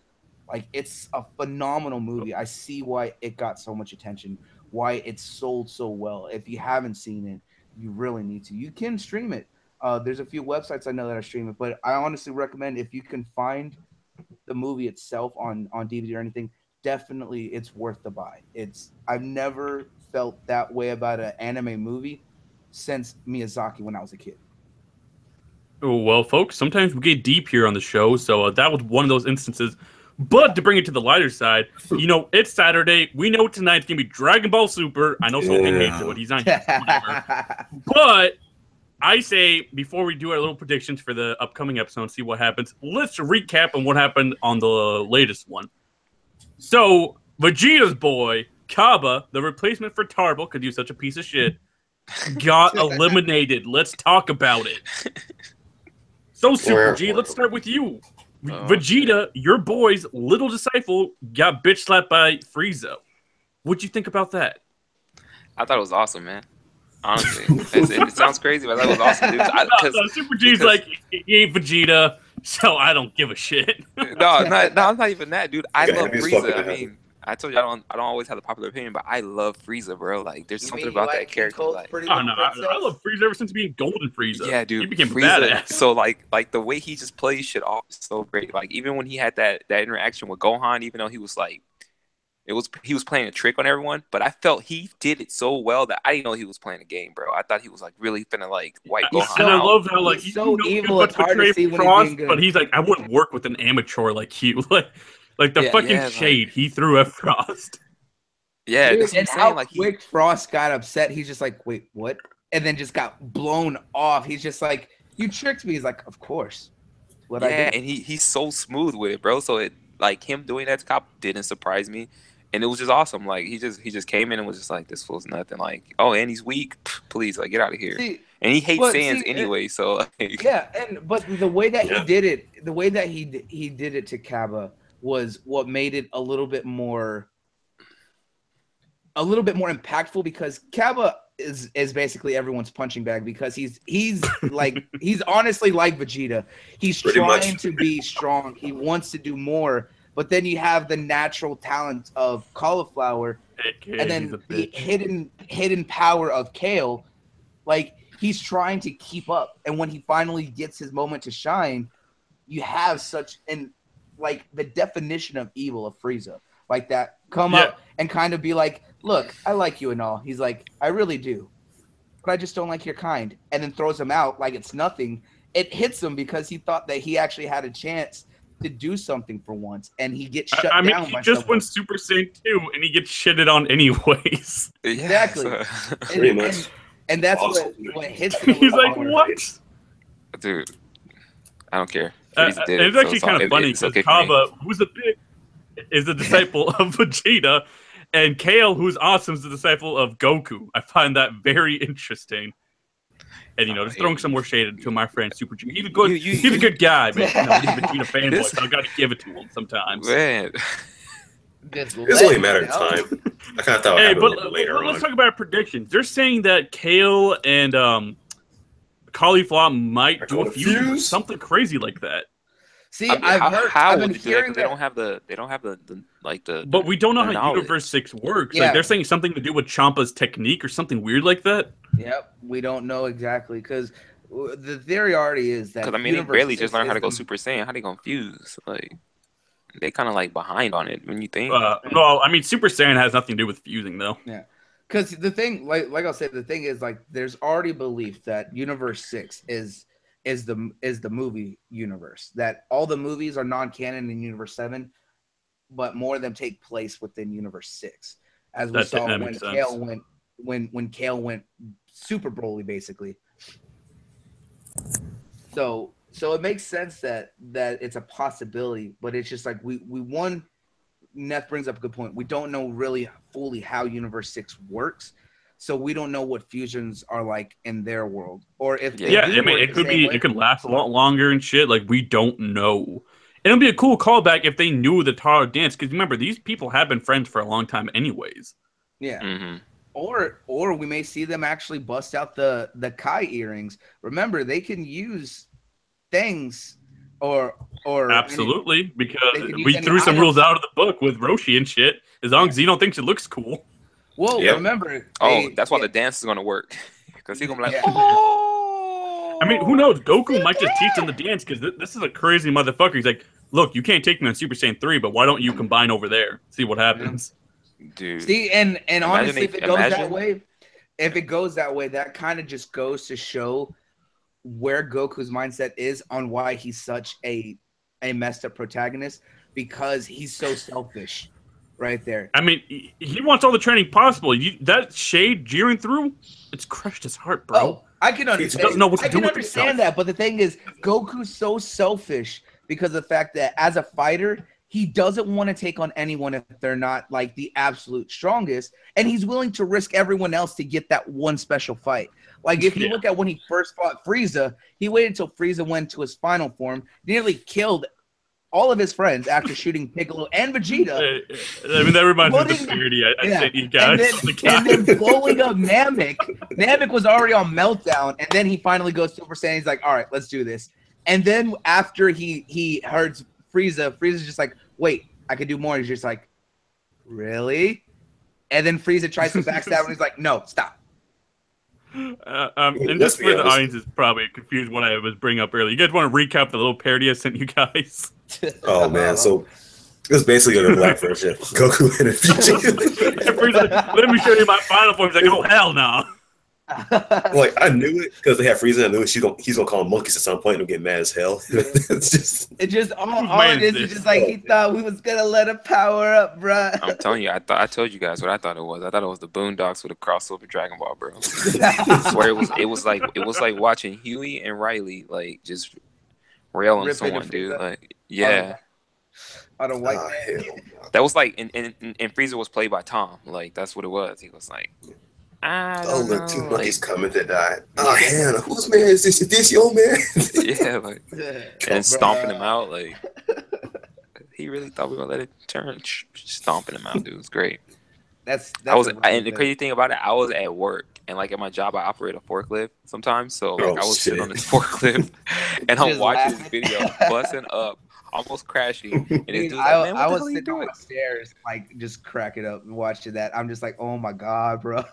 Like, it's a phenomenal movie. I see why it got so much attention, why it's sold so well. If you haven't seen it, you really need to. You can stream it. There's a few websites I know that are streaming, but I honestly recommend, if you can find the movie itself on DVD or anything, definitely it's worth the buy. I've never felt that way about an anime movie since Miyazaki when I was a kid. Oh, well, folks, sometimes we get deep here on the show, so that was one of those instances. But to bring it to the lighter side, it's Saturday. We know tonight's going to be Dragon Ball Super. I know SoulKing hates it, but he's not here. Whatever. But I say before we do our little predictions for the upcoming episode and see what happens, let's recap on what happened on the latest one. So Vegeta's boy Kaba, the replacement for Tarble, because he's such a piece of shit, got eliminated. Let's talk about it. So Super G, let's start with you. Vegeta, your boy's little disciple, got bitch slapped by Frieza. What'd you think about that? I thought it was awesome, man. Honestly, it sounds crazy, but I thought it was awesome, dude. No, Super G's like, he ain't Vegeta, so I don't give a shit. no, it's not even that, dude. I love Frieza. I mean, I told you I don't always have the popular opinion, but I love Frieza, bro. Like, there's something about that character. Like, oh no, I love Frieza ever since being Golden Frieza. Yeah, dude, he became Frieza, badass. So like the way he just plays shit off is so great. Like, even when he had that interaction with Gohan, even though he was like, he was playing a trick on everyone, but I felt he did it so well that I didn't know he was playing a game, bro. I thought he was like really finna like wipe Gohan and out. I love how like he's so evil. It's hard to see when Frost, he's being good. but he's like, I wouldn't work with an amateur like you. like the fucking shade he threw at Frost. Yeah, dude, that's what I'm and saying. how Like quick Frost got upset. He's just like, wait, what? And then just got blown off. He's just like, you tricked me. He's like, of course. What I did. And he's so smooth with it, bro. So it like him doing that to Cop didn't surprise me. And it was just awesome. Like he just came in and was just like, this fool's nothing. Like, oh, and he's weak. Please, like, get out of here. See, and he hates fans anyway. So like, yeah, but the way that he did it, the way that he did it to Kaba was what made it a little bit more impactful, because Kaba is basically everyone's punching bag, because he's like he's honestly like Vegeta. He's Pretty trying much to be strong. He wants to do more. But then you have the natural talent of Cauliflower, and then the hidden power of Kale. Like, he's trying to keep up, and when he finally gets his moment to shine, you have such like the definition of evil of Frieza, like that come up and kind of be like, "Look, I like you and all." He's like, "I really do, but I just don't like your kind," and then throws him out like it's nothing. It hits him because he thought that he actually had a chance to do something for once, and he gets shut down. I mean, he just went Super Saiyan 2, and he gets shitted on anyways. Exactly. Pretty much. And that's awesome. what hits him. He's like, what? Dude, I don't care. It's actually kind of funny because Kaba, who's is a disciple of Vegeta, and Kale, who's awesome, is the disciple of Goku. I find that very interesting. And, just throwing some more shade to my friend Super G. He's a good guy, man. He's a Vegeta fanboy, so I got to give it to him sometimes. Man. It's only a matter of time. I kind of thought it would later on. Let's talk about predictions. They're saying that Kale and Cauliflower might do a fusion, something crazy like that. See, I've been hearing they don't have the But we don't know how knowledge. Universe 6 works. Yeah. Like, they're saying something to do with Champa's technique or something weird like that. Yep, we don't know exactly, because the theory already is that. Because I mean, they barely just learned how to go Super Saiyan. How they gonna fuse? Like, they kind of like behind on it when you think. No, I mean, Super Saiyan has nothing to do with fusing, though. Yeah, because the thing, like I'll say, the thing is, like, there's already belief that Universe 6 is the movie universe. That all the movies are non-canon in Universe 7, but more of them take place within Universe 6, as we saw when Kale went. When Kale went Super Broly, basically. So it makes sense that it's a possibility, but it's just like we Neth brings up a good point. We don't know really fully how Universe 6 works, so we don't know what fusions are like in their world, or if it could last a lot longer and shit. Like, we don't know. It'll be a cool callback if they knew the Taro dance, because remember, these people have been friends for a long time, anyways. Yeah. Mm-hmm. Or we may see them actually bust out the Kai earrings. Remember, they can use things or absolutely, because we threw some rules out of the book with Roshi and shit. As long as Zeno thinks it looks cool. Well, remember. That's why the dance is gonna work, because he's gonna be like, I mean, who knows? Goku might just teach them the dance, because this is a crazy motherfucker. He's like, look, you can't take me on Super Saiyan 3, but why don't you combine over there? See what happens. Dude. See, and honestly, if it goes that way, that kind of just goes to show where Goku's mindset is on why he's such a messed up protagonist, because he's so selfish right there. I mean, he wants all the training possible. That shade jeering through, it's crushed his heart, bro. I can understand. doesn't know what to I do can with understand himself. that, but the thing is, Goku's so selfish because of the fact that as a fighter, he doesn't want to take on anyone if they're not like the absolute strongest, and he's willing to risk everyone else to get that one special fight. Like if you look at when he first fought Frieza, he waited until Frieza went to his final form, nearly killed all of his friends after shooting Piccolo and Vegeta. I mean, that reminds me of the parody I sent you guys. And then blowing up Namek. Namek was already on meltdown, and then he finally goes Super Saiyan. He's like, all right, let's do this. And then after he hurts Frieza, Frieza's just like, wait, I could do more. He's just like, really? And then Frieza tries to backstab him. He's like, no, stop. And just for the audience is probably confused what I was bringing up earlier. You guys want to recap the little parody I sent you guys? Oh man, so it's basically the black version of Goku in the future. Let me show you my final form. He's like, oh hell no. Like I knew it because they had Frieza. I knew he's gonna call him monkeys at some point and he'll get mad as hell. It's just all it is just like he thought we was gonna let him power up, bruh. I'm telling you, I told you guys what I thought it was. I thought it was the Boondocks with a crossover Dragon Ball, bro. I swear it was like watching Huey and Riley like just rail on someone, dude. Like yeah. On a white man. That was like and Frieza was played by Tom. Like that's what it was. He was like, oh look, two monkeys coming to die. Oh Hannah, whose man is this? Is this your man? Yeah, like and stomping him out. Like he really thought we were gonna let it turn. Stomping him out, dude. It was great. That's and the crazy thing about it, I was at work and like at my job, I operate a forklift sometimes. So like, I was sitting on this forklift and I'm watching this video, busting up, almost crashing. And this dude's like, man, I was sitting on the stairs, like just cracking up and watching that. I'm just like, oh my god, bro.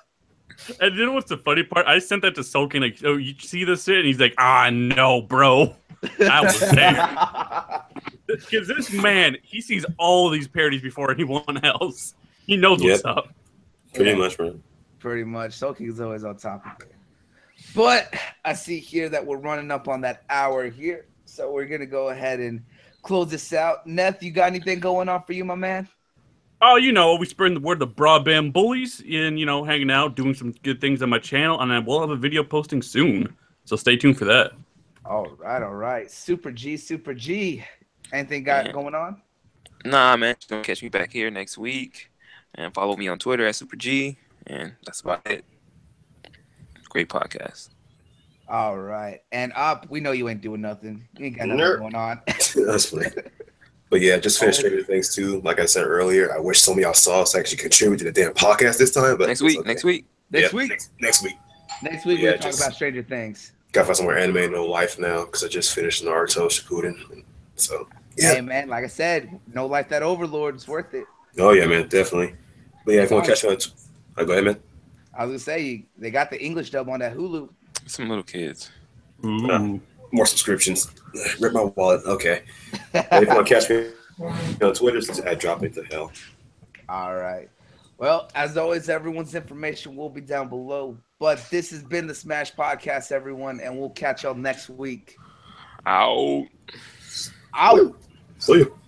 And you know what's the funny part? I sent that to SoulKing, like, oh, you see this shit? And he's like, no, bro. I was there. Because this man, he sees all of these parodies before anyone else. He knows what's up. Pretty much, bro. Pretty much. SoulKing is always on top of it. But I see here that we're running up on that hour here. So we're going to go ahead and close this out. Neth, you got anything going on for you, my man? Oh, you know, we spreading the word of the broadband bullies and, you know, hanging out, doing some good things on my channel. And I will have a video posting soon. So stay tuned for that. All right. SupraGee. Anything going on? Nah, man. Just gonna catch me back here next week. And follow me on Twitter at SupraGee. And that's about it. Great podcast. All right. And we know you ain't doing nothing. You ain't got nothing going on. That's funny. But yeah, just finished Stranger Things too. Like I said earlier, I wish some of y'all saw us actually contribute to the damn podcast this time. But next week. Next week. Next week. We'll talk about Stranger Things. Gotta find some more anime in No Life now because I just finished Naruto Shippuden. So yeah. Hey man, like I said, No Life that Overlord is worth it. Oh yeah, man, definitely. But yeah, if you want to catch me on, go ahead, man. I was gonna say they got the English dub on that Hulu. Some little kids. More subscriptions. Rip my wallet. Okay. If you want to catch me on Twitter, just drop it to hell. All right. Well, as always, everyone's information will be down below. But this has been the Smash Podcast, everyone, and we'll catch y'all next week. Out. See you.